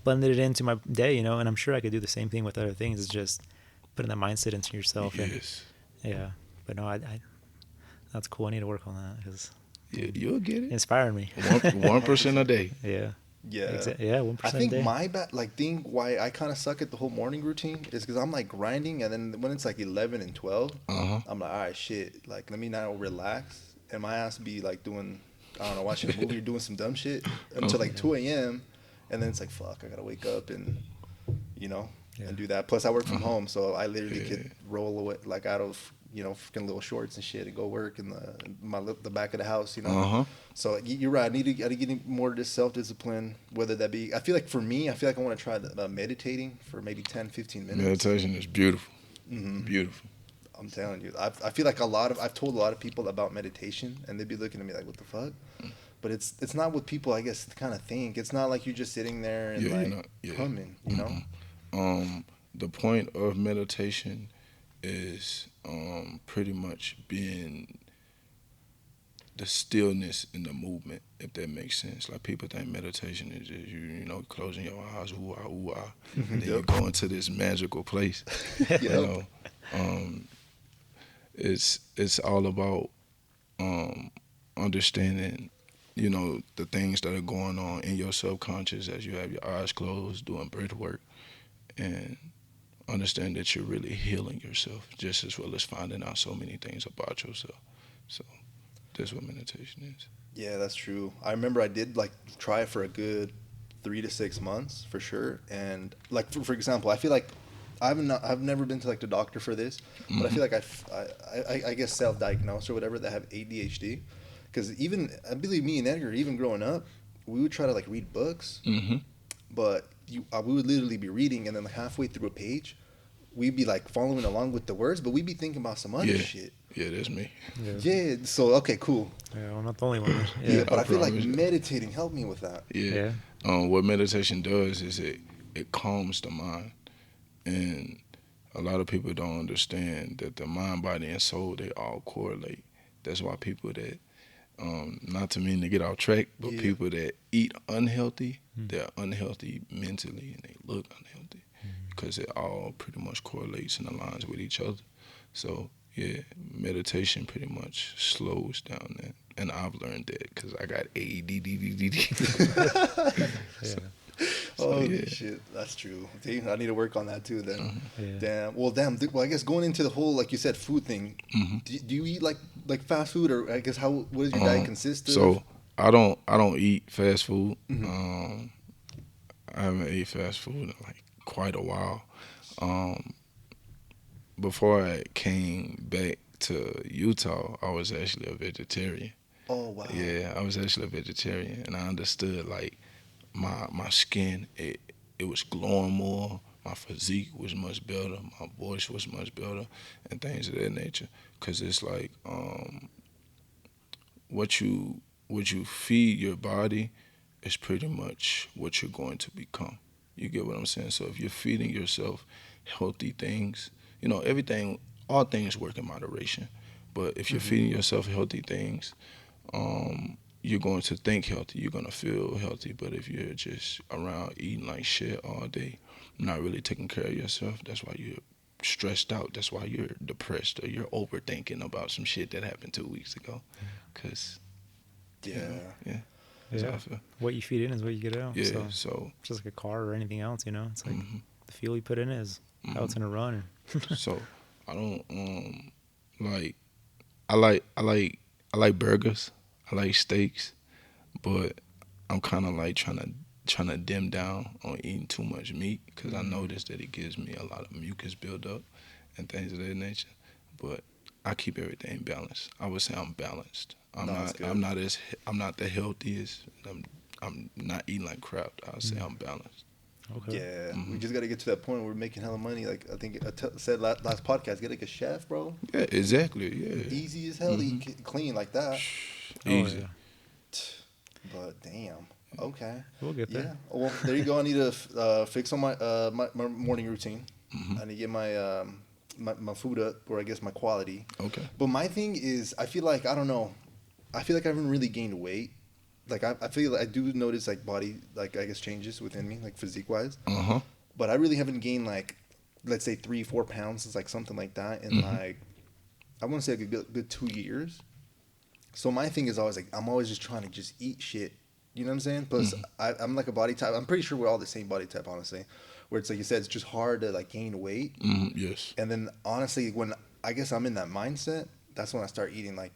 blended it into my day, and I'm sure I could do the same thing with other things. It's just putting that mindset into yourself. Yes. And, yeah, but no, I that's cool. I need to work on that because you'll get it. Inspired me. 1% a day. Yeah. Yeah. Yeah, 1% I think a day. my thing why I kind of suck at the whole morning routine is because I'm like grinding, and then when it's like 11 and 12, I'm like, all right, shit. Like, let me now relax, and my ass be like doing, I don't know, watching a movie or doing some dumb shit until like 2 a.m. And then it's like, fuck, I gotta wake up and, and do that. Plus, I work from home, so I literally could roll away like out of freaking little shorts and shit and go work in the back of the house, So you're right. I gotta get more to this self-discipline, whether that be, I feel like for me, I want to try meditating for maybe 10, 15 minutes. Meditation is beautiful. Beautiful. I'm telling you, I feel like I've told a lot of people about meditation, and they'd be looking at me like, what the fuck? But it's not what people, I guess, kind of think. It's not like you're just sitting there and humming, The point of meditation is pretty much being the stillness in the movement, if that makes sense. Like people think meditation is just you closing your eyes, ooh ah, and then you go into this magical place. It's all about understanding, the things that are going on in your subconscious as you have your eyes closed, doing breath work, and understand that you're really healing yourself just as well as finding out so many things about yourself. So that's what meditation is. Yeah, that's true. I remember I did like try it for a good 3 to 6 months for sure. And like for example, I feel like I've never been to like the doctor for this, but I feel like I guess self-diagnosed or whatever that have ADHD, because even I believe me and Edgar, even growing up, we would try to like read books, but we would literally be reading, and then like halfway through a page, we'd be like following along with the words, but we'd be thinking about some other shit. Yeah, that's me. Yeah. So okay, cool. Yeah, I'm not the only one. Yeah, but I feel like meditating helped me with that. Yeah. What meditation does is it calms the mind. And a lot of people don't understand that the mind, body, and soul, they all correlate. That's why people that, not to mean to get off track, but people that eat unhealthy, they're unhealthy mentally and they look unhealthy because it all pretty much correlates and aligns with each other. So, yeah, meditation pretty much slows down that. And I've learned that because I got ADD. Holy shit, that's true. Damn, I need to work on that too then. Damn. Well, I guess going into the whole, like you said, food thing, do you eat like fast food, or I guess what does your diet consist of? So I don't eat fast food. I haven't ate fast food in like quite a while. Before I came back to Utah, I was actually a vegetarian. Oh wow. Yeah, I was actually a vegetarian, and I understood like my skin, it was glowing more. My physique was much better. My voice was much better, and things of that nature. Cause it's like what you feed your body is pretty much what you're going to become. You get what I'm saying? So if you're feeding yourself healthy things, all things work in moderation. But if you're feeding yourself healthy things, you're going to think healthy. You're going to feel healthy. But if you're just around eating like shit all day, not really taking care of yourself, that's why you're stressed out. That's why you're depressed, or you're overthinking about some shit that happened 2 weeks ago. Because, that's how I feel. What you feed in is what you get out. Yeah, so just like a car or anything else, it's like the fuel you put in is how it's gonna run. So I don't I like burgers, I like steaks, but I'm kind of like trying to dim down on eating too much meat, because I noticed that it gives me a lot of mucus buildup and things of that nature. But I keep everything balanced. I would say I'm balanced. I'm not the healthiest. I'm not eating like crap. I would say I'm balanced. Okay. Yeah, we just got to get to that point where we're making hella money. Like I think I said last podcast, get like a chef, bro. Yeah, exactly. Yeah. Easy as hell to eat clean like that. Easy. Yeah. But damn. Okay. We'll get there. Yeah. Well, there you go. I need to fix on my my morning routine. I need to get my my food up, or I guess my quality. Okay. But my thing is, I feel like I don't know. I feel like I haven't really gained weight. Like I feel like I do notice like body, like I guess changes within me, like physique wise. But I really haven't gained like, let's say 3-4 pounds, it's like something like that in like, I want to say like a good 2 years. So my thing is always like, I'm always just trying to just eat shit. You know what I'm saying? Plus I'm like a body type. I'm pretty sure we're all the same body type, honestly. Where it's like you said, it's just hard to like gain weight. Yes. And then honestly, when I guess I'm in that mindset, that's when I start eating like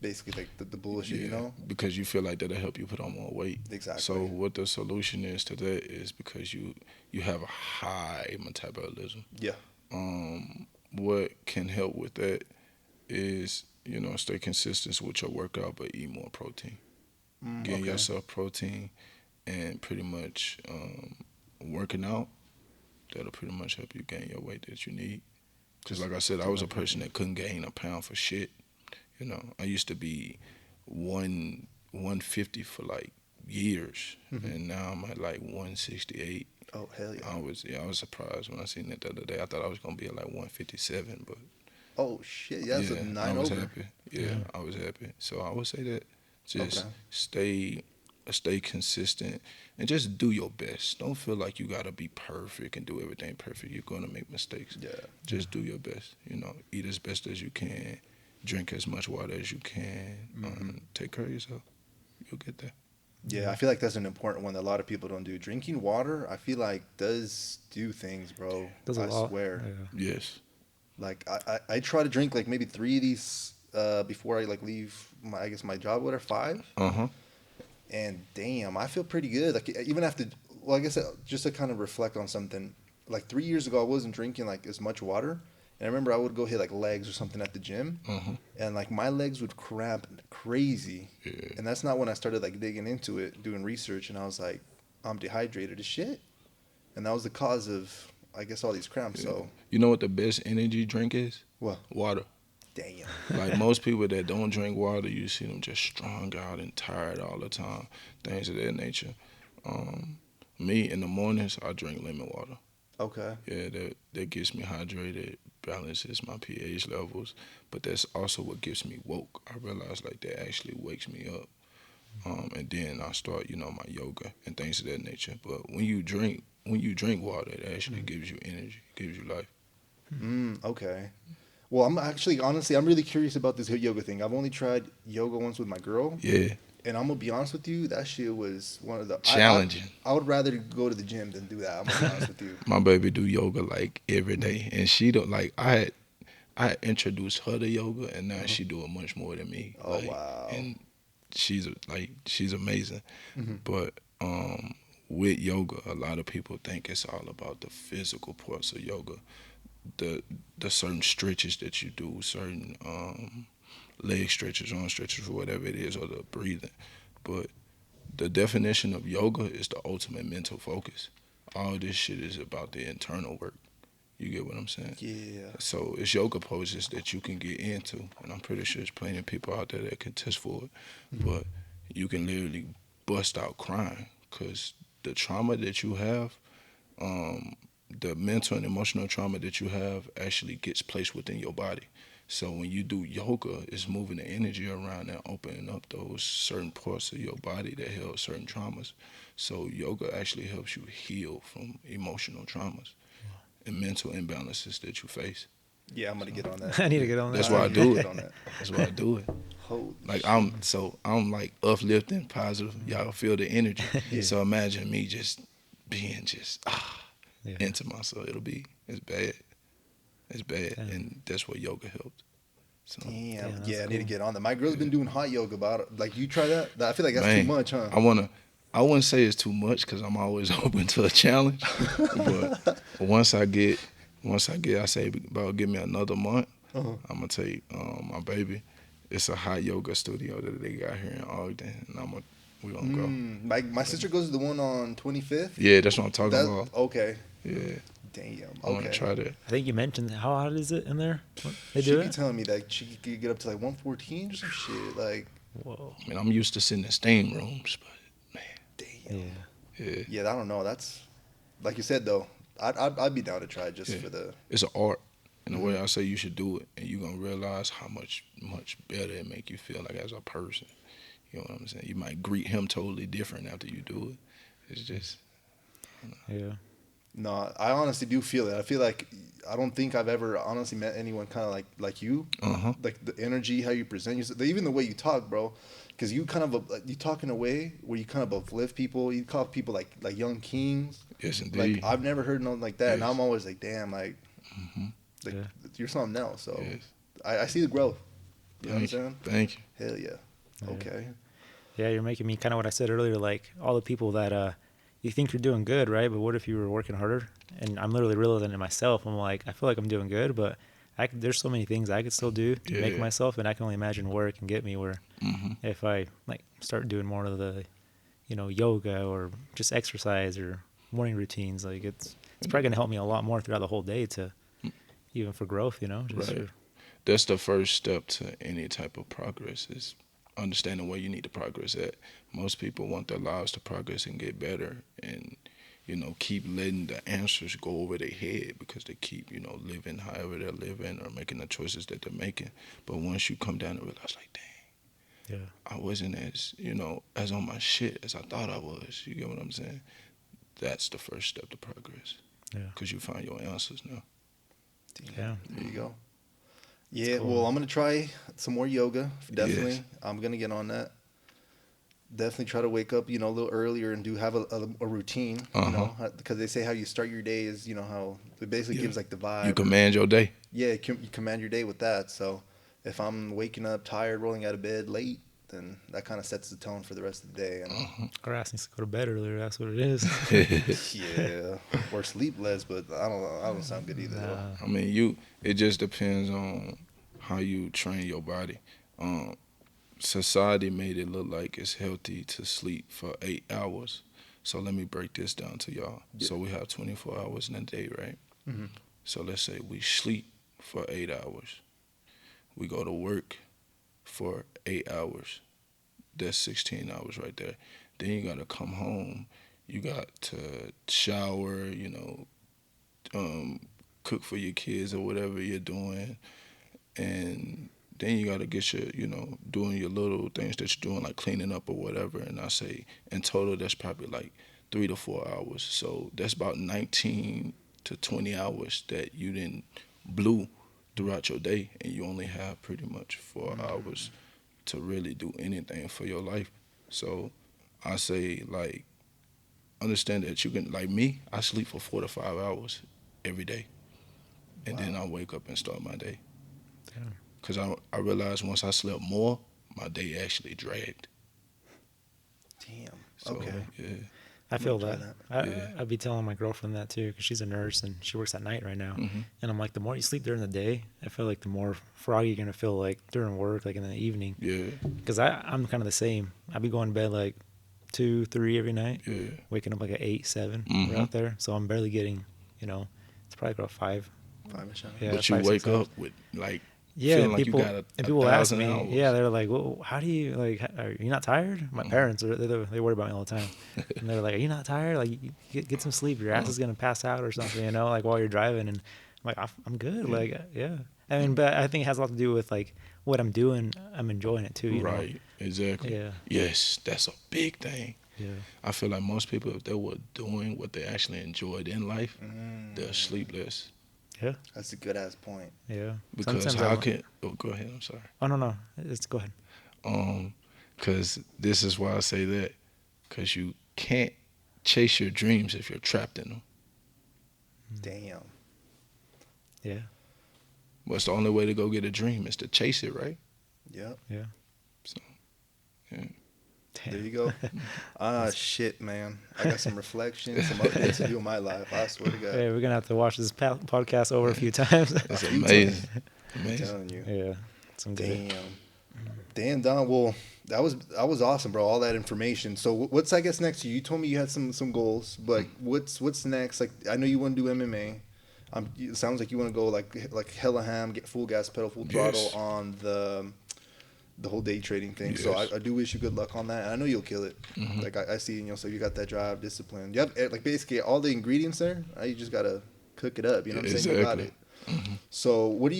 basically like the bullshit, because you feel like that'll help you put on more weight. Exactly. So what the solution is to that is because you have a high metabolism. Yeah. What can help with that is, stay consistent with your workout, but eat more protein. Getting yourself protein and pretty much working out, that'll pretty much help you gain your weight that you need. Because like I said, I was a person that couldn't gain a pound for shit. I used to be 150 for like years, and now I'm at like 168. Oh hell yeah! I was surprised when I seen it the other day. I thought I was gonna be at like 157, but oh shit, yeah, that's a 9 I was over. happy. Yeah, I was happy. So I would say that just stay consistent and just do your best. Don't feel like you gotta be perfect and do everything perfect. You're gonna make mistakes. Yeah, just do your best. Eat as best as you can. Drink as much water as you can. Take care of yourself. You'll get there. Yeah, I feel like that's an important one that a lot of people don't do. Drinking water, I feel like does do things, bro. Does a lot. Swear. Yeah. Yes. Like I try to drink like maybe 3 of these before I like leave my job, whatever, 5. And damn, I feel pretty good. Like even after well, I guess just to kind of reflect on something. Like 3 years ago, I wasn't drinking like as much water, and I remember I would go hit like legs or something at the gym, and like my legs would cramp crazy, and that's not when I started like digging into it, doing research, and I was like, I'm dehydrated as shit, and that was the cause of, I guess, all these cramps. So You know what the best energy drink is? what? Water. Damn. Like most people that don't drink water, you see them just strung out and tired all the time, things of that nature. Me in the mornings, I drink lemon water. Okay. Yeah, that gets me hydrated, balances my pH levels, but that's also what gets me woke. I realize like that actually wakes me up, and then I start, my yoga and things of that nature. But when you drink water, it actually gives you energy, gives you life. Okay. Well, I'm actually, honestly, I'm really curious about this yoga thing. I've only tried yoga once with my girl. Yeah, And I'm gonna be honest with you, that shit was one of the challenging. I would rather go to the gym than do that. I'm gonna be honest with you. My baby do yoga like every day, and she don't like. I had introduced her to yoga, and now she do it much more than me. Oh, wow. And she's amazing. Mm-hmm. But with yoga, a lot of people think it's all about the physical parts of yoga, the certain stretches that you do, certain leg stretches, arm stretches, or whatever it is, or the breathing. But the definition of yoga is the ultimate mental focus. All this shit is about the internal work. You get what I'm saying? Yeah. So it's yoga poses that you can get into, and I'm pretty sure there's plenty of people out there that can test for it. But you can literally bust out crying because the trauma that you have, the mental and emotional trauma that you have actually gets placed within your body. So when you do yoga, it's moving the energy around and opening up those certain parts of your body that held certain traumas. So yoga actually helps you heal from emotional traumas and mental imbalances that you face. Yeah, I'm gonna get on that. I need to get on that. That's why I do it. On that. That's why I do it. Holy Like shit. I'm like uplifting, positive. Y'all feel the energy. Yeah. So imagine me just being Yeah. into myself. It's bad. It's bad, and that's what yoga helped. So Damn. Yeah, that's Yeah, I need to cool. get on that. My girl's been doing hot yoga, but like you try that? I feel like that's too man, much, huh? I wouldn't say it's too much because I'm always open to a challenge. But once I say about give me another month, I'm gonna take my baby. It's a hot yoga studio that they got here in Ogden, and we're gonna go. My sister goes to the one on 25th. Yeah, that's what I'm talking about. Okay. Yeah, Damn. I want to Okay. try that. I think you mentioned how hot is it in there? They She do be it? telling me that she could get up to like 114 or some shit. Like, Whoa. I mean, I'm used to sitting in steam rooms, but man, damn. Yeah. yeah, Yeah, I don't know. That's like you said though. I'd be down to try it just for the. it's an art. In the way I say you should do it, and you're gonna realize how much better it make you feel like as a person. You know what I'm saying? You might greet him totally different after you do it. It's just Yeah. No, I honestly do feel it. I feel like I don't think I've ever honestly met anyone kind of like you. Like the energy, how you present yourself, even the way you talk, bro. Because you kind of you talk in a way where you kind of uplift people. You call people like young kings. yes, indeed. Like I've never heard nothing like that, and Yes. I'm always like, damn, like Yeah. you're something else. So Yes. I see the growth. You know what I'm Thank you. saying? Thank you. Hell yeah. Yeah. Okay. Yeah, you're making me kind of what I said earlier, like all the people that you think you're doing good, right? But what if you were working harder? And I'm literally realizing it myself. I'm like, I feel like I'm doing good, but there's so many things I could still do to make Yeah. myself, and I can only imagine where it can get me. Where if I like start doing more of the, yoga or just exercise or morning routines, like it's probably gonna help me a lot more throughout the whole day to even for growth, just Right. That's the first step to any type of progress is understanding where you need to progress at. Most people want their lives to progress and get better and, keep letting the answers go over their head because they keep, living however they're living or making the choices that they're making. But once you come down and realize, like, dang, Yeah. I wasn't as, as on my shit as I thought I was. You get what I'm saying? That's the first step to progress. Yeah. Because you find your answers now. Yeah. There you go. Yeah, cool. well, I'm gonna try some more yoga. Definitely, Yes. I'm gonna get on that. Definitely try to wake up, a little earlier and have a routine. Because they say how you start your day is, how it basically Yeah. gives like the vibe. You command your day. Yeah, you command your day with that. So if I'm waking up tired, rolling out of bed late, then that kind of sets the tone for the rest of the day. And Our ass needs to go to bed earlier. That's what it is. yeah, or sleep less, but I don't know. I don't sound good either. Though. I mean, it just depends on how you train your body. Society made it look like it's healthy to sleep for 8 hours. So let me break this down to y'all. Yeah. So we have 24 hours in a day, right? Mm-hmm. So let's say we sleep for 8 hours. We go to work for 8 hours. That's 16 hours right there. Then you got to come home. You got to shower, cook for your kids or whatever you're doing. And then you got to get your, doing your little things that you're doing, like cleaning up or whatever. And I say in total, that's probably like 3 to 4 hours. So that's about 19 to 20 hours that you didn't blew throughout your day. And you only have pretty much 4 hours to really do anything for your life. So I say, like, understand that you can, like me, I sleep for 4 to 5 hours every day. And then I wake up and start my day. Because I realized once I slept more, my day actually dragged. Damn. So, okay. Yeah. I feel that. I'd be telling my girlfriend that too, because she's a nurse and she works at night right now. Mm-hmm. And I'm like, the more you sleep during the day, I feel like the more froggy you're gonna feel like during work, like in the evening. Yeah. Because I'm kind of the same. I be going to bed like 2, 3 every night. Yeah. Waking up like at 8, 7, mm-hmm. right out there. So I'm barely getting, it's probably about 5. 5-ish hours. Yeah, but you wake up with like. Yeah, feeling people, like you got people ask me, hours. yeah, they're like, well, how do you, like, are you not tired? My parents, they worry about me all the time. And they're like, are you not tired? Like, you get some sleep. Your ass is going to pass out or something, like while you're driving. And I'm like, I'm good. Yeah. Like, yeah. I mean, but I think it has a lot to do with, like, what I'm doing. I'm enjoying it, too, you know? Right, exactly. Yeah. Yes, that's a big thing. Yeah. I feel like most people, if they were doing what they actually enjoyed in life, they're sleepless. Yeah. That's a good ass point. Yeah. Because go ahead, I'm sorry. Oh, no. Just go ahead. Because this is why I say that. Because you can't chase your dreams if you're trapped in them. Damn. Yeah. What's the only way to go get a dream is to chase it, right? Yep. Yeah. So, yeah. There you go. Shit, man. I got some reflection, some updates to do in my life. I swear to God. Hey, we're going to have to watch this podcast over a few times. It's amazing. I'm telling you. Yeah. Some good. Damn, Don. Well, that was awesome, bro. All that information. So what's, I guess, next to you? You told me you had some goals, but what's next? Like, I know you want to do MMA. It sounds like you want to go like hella ham, get full gas pedal, full throttle on the whole day trading thing. Yes. So I do wish you good luck on that. And I know you'll kill it. Mm-hmm. Like I see, so you got that drive, discipline. You have like basically all the ingredients there. You just gotta cook it up. You know what I'm saying? You got it. Mm-hmm. So where do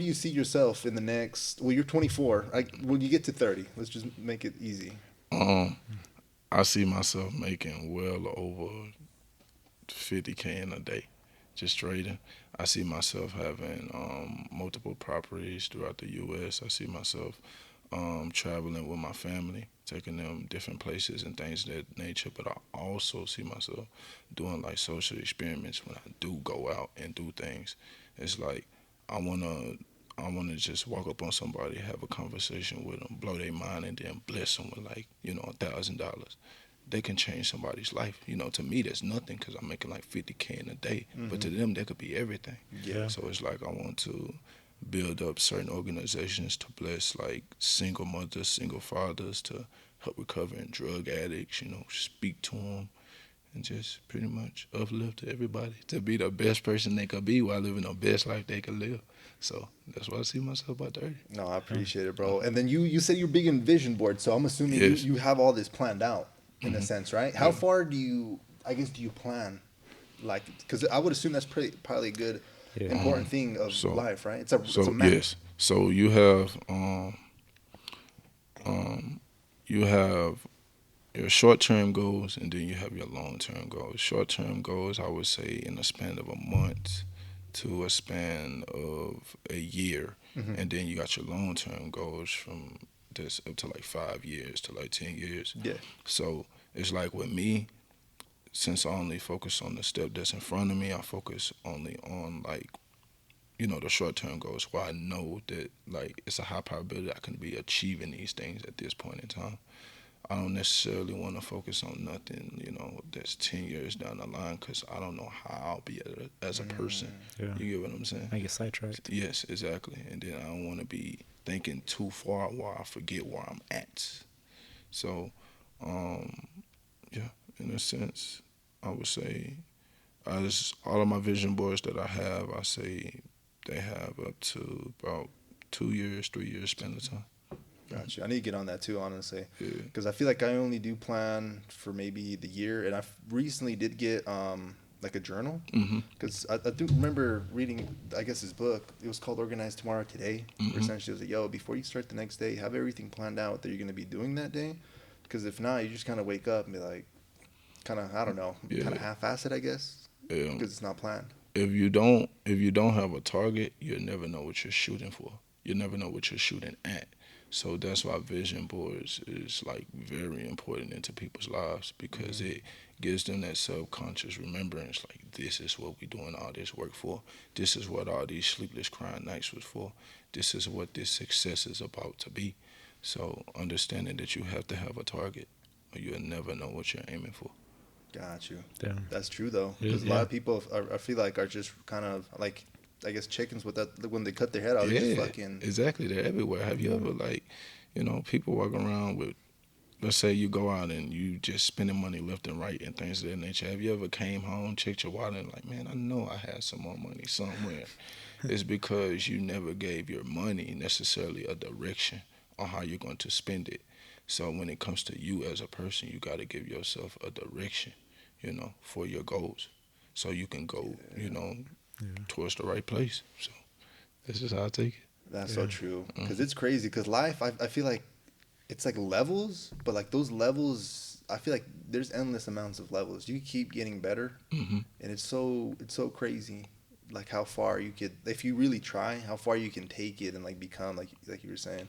you see yourself in the next? Well, you're 24. When you get to 30, let's just make it easy. I see myself making well over $50K in a day, just trading. I see myself having multiple properties throughout the U.S. I see myself traveling with my family, taking them different places and things of that nature. But I also see myself doing like social experiments when I do go out and do things. It's like I wanna just walk up on somebody, have a conversation with them, blow their mind, and then bless them with like $1,000. They can change somebody's life. To me, that's nothing because I'm making like $50K in a day. Mm-hmm. But to them, that could be everything. Yeah. So it's like I want to build up certain organizations to bless like single mothers, single fathers, to help recovering drug addicts, speak to them and just pretty much uplift everybody to be the best person they could be while living the best life they could live. So that's why I see myself by 30. No, I appreciate it, bro. And then you said you're big in vision boards, so I'm assuming you have all this planned out. In a sense, right? How far do you plan? Like, because I would assume that's probably a good, important thing of life, right? It's a map. Yes. So you have your short-term goals, and then you have your long-term goals. Short-term goals, I would say, in a span of a month to a span of a year, and then you got your long-term goals from this up to like 5 years to like 10 years. Yeah. So it's like with me, since I only focus on the step that's in front of me, I focus only on like the short-term goals where I know that, like, it's a high probability I can be achieving these things at this point in time. I don't necessarily want to focus on nothing, that's 10 years down the line, because I don't know how I'll be as a person. Yeah. You get what I'm saying? I get sidetracked. Yes, exactly. And then I don't want to be thinking too far where I forget where I'm at. So, yeah, in a sense, I would say, as all of my vision boards that I have, I say they have up to about 2 years, 3 years span of time. Gotcha. I need to get on that too, honestly, Yeah. because I feel like I only do plan for maybe the year, and I recently did get like a journal, because I do remember reading, I guess, his book. It was called Organize Tomorrow Today. Where essentially it was like, yo, before you start the next day, have everything planned out that you're going to be doing that day, because if not, you just kind of wake up and be like, kind of, I don't know, kind of half-ass it, I guess, because it's not planned. If you don't have a target, you'll never know what you're shooting for. You'll never know what you're shooting at. So that's why vision boards is like very important into people's lives, because it gives them that subconscious remembrance, like, this is what we're doing all this work for. This is what all these sleepless crying nights was for. This is what this success is about to be. So understanding that you have to have a target, or you'll never know what you're aiming for. Got you. Yeah. That's true, though, because a lot of people, I feel like, are just kind of like, I guess, chickens with that. When they cut their head off, they just fucking... Exactly. They're everywhere. Have you ever, like, people walk around with, let's say you go out and you just spending money left and right and things of that nature. Have you ever came home, checked your wallet, and like, man, I know I had some more money somewhere. It's because you never gave your money necessarily a direction on how you're going to spend it. So when it comes to you as a person, you got to give yourself a direction, for your goals, so you can go, towards the right place. So this is how I take it. That's so true, because it's crazy, because life, I feel like it's like levels, but like those levels, I feel like there's endless amounts of levels. You keep getting better, and it's so crazy, like how far you could, if you really try, how far you can take it and like become like you were saying.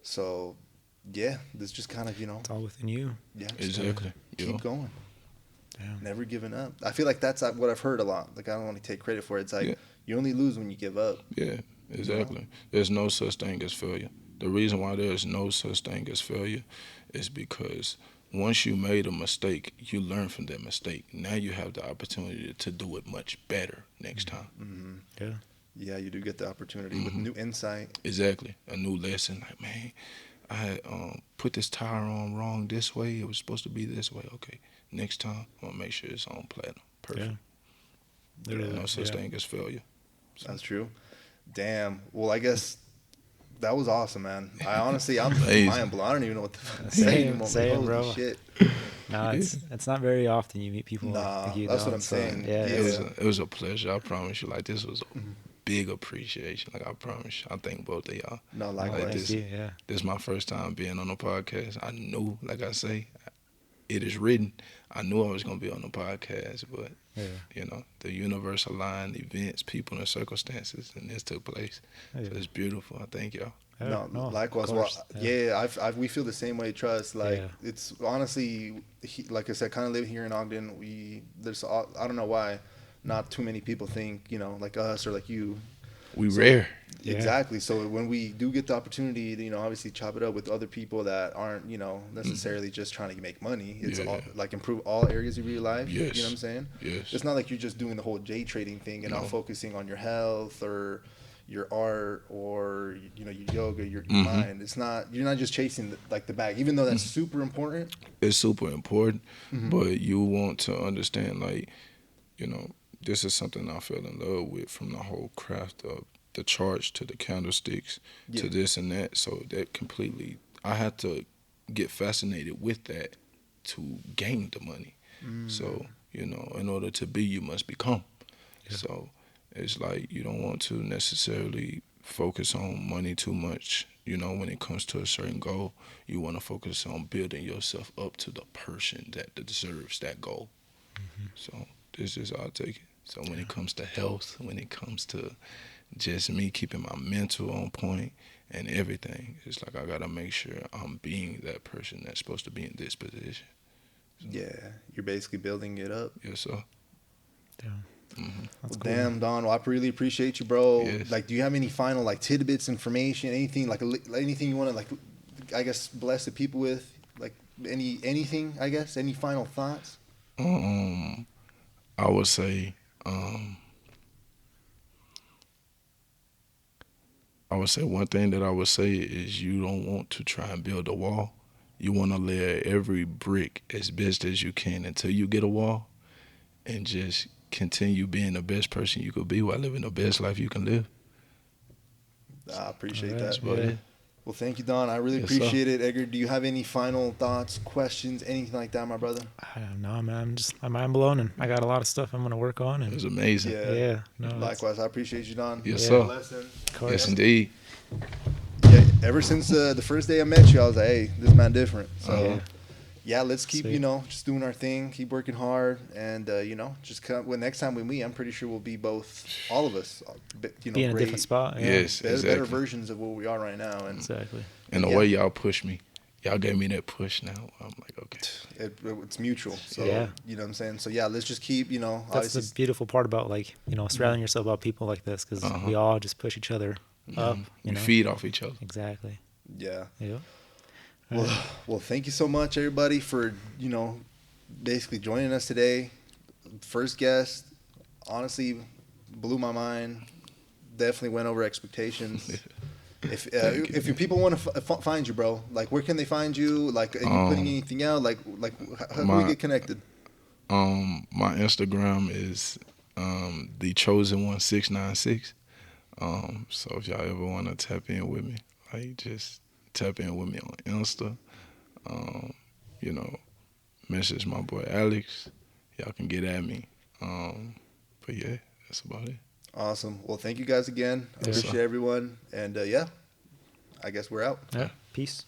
So yeah, this just kind of, it's all within you. Yeah, exactly. Keep going. Yeah. Never giving up. I feel like that's what I've heard a lot. Like, I don't want to take credit for it. It's like you only lose when you give up. Yeah, exactly. There's no such thing as failure. The reason why there's no such thing as failure is because once you made a mistake, you learn from that mistake. Now you have the opportunity to do it much better next time. Yeah. Yeah, you do get the opportunity with new insight. Exactly. A new lesson. Like, man, I had put this tire on wrong this way. It was supposed to be this way. Okay, next time I'm going to make sure it's on platinum. Perfect. Yeah. No such thing as failure. So. That's true. Damn. Well, I guess that was awesome, man. I'm mind blown. I don't even know what to say anymore. Same, bro. Holy shit. No, it's not very often you meet people like you. That's what I'm saying. Yeah, it was a pleasure. I promise you. Like, this was a big appreciation. Like, I promise you. I thank both of y'all. No, likewise. Like, Thank you. Yeah. This is my first time being on a podcast. I knew, like I say, it is written. I knew I was going to be on the podcast, but, the universe aligned, events, people, and circumstances, and this took place. So it's beautiful. I thank y'all. No, likewise. Well, we feel the same way. Trust, like it's honestly, like I said, kind of live here in Ogden. I don't know why, not too many people think like us or like you. Rare. Exactly. So when we do get the opportunity to obviously chop it up with other people that aren't necessarily just trying to make money, it's all, like, improve all areas of your life. Yes. You know what I'm saying? Yes. It's not like you're just doing the whole day trading thing and not focusing on your health or your art or your yoga, your mind. It's not, you're not just chasing the bag, even though that's super important. It's super important, but you want to understand, like, this is something I fell in love with, from the whole craft of the charge to the candlesticks to this and that. So that completely, I had to get fascinated with that to gain the money. So, in order to be, you must become. So it's like, you don't want to necessarily focus on money too much. When it comes to a certain goal, you want to focus on building yourself up to the person that deserves that goal. So this is how I take it. So when it comes to health, when it comes to just me keeping my mental on point and everything, it's like I got to make sure I'm being that person that's supposed to be in this position. So, you're basically building it up. Yes, sir. Yeah. That's Well, cool. damn, Don. Well, I really appreciate you, bro. Yes. Like, do you have any final like tidbits, information, anything like anything you want to like, I guess, bless the people with? Like anything, I guess. Any final thoughts? I would say, one thing that I would say is you don't want to try and build a wall. You want to lay every brick as best as you can until you get a wall, and just continue being the best person you could be while living the best life you can live. I appreciate All right, that. But yeah. Well, thank you, Don. I really Yes, sir. appreciate it. Edgar, do you have any final thoughts, questions, anything like that, my brother? I don't know, man. I'm mind blown, and I got a lot of stuff I'm gonna work on. it And was amazing. yeah, no, it's- Likewise, I appreciate you, Don. Yes, Yeah. sir. Blessing. of course. Yes, indeed. Yeah, ever since the first day I met you, I was like, hey, this man different. So, Uh-huh. yeah, let's keep, Sweet. just doing our thing, keep working hard, and, just come. Well, next time we meet, I'm pretty sure we'll be both, all of us, Be in a different spot. Yeah. Yes, better exactly. versions of what we are right now. And Exactly. And the Yeah. way y'all pushed me, y'all gave me that push now. I'm like, okay. it's mutual. So, Yeah. you know what I'm saying? So, yeah, let's just keep, That's obviously. the beautiful part about surrounding yourself about people like this, because Uh-huh. we all just push each other up. We feed off each other. Exactly. Yeah. Yeah. Well, thank you so much, everybody, for, basically joining us today. First guest, honestly, blew my mind. Definitely went over expectations. If your people want to find you, bro, like, where can they find you? Like, are you putting anything out? Like, how do we get connected? My Instagram is the chosen one 696. So if y'all ever want to tap in with me, like, just tap in with me on Insta. Message my boy Alex. Y'all can get at me. But yeah, that's about it. Awesome. Well, thank you guys again. I Yes, appreciate sir. everyone. And, I guess we're out. Yeah. Peace.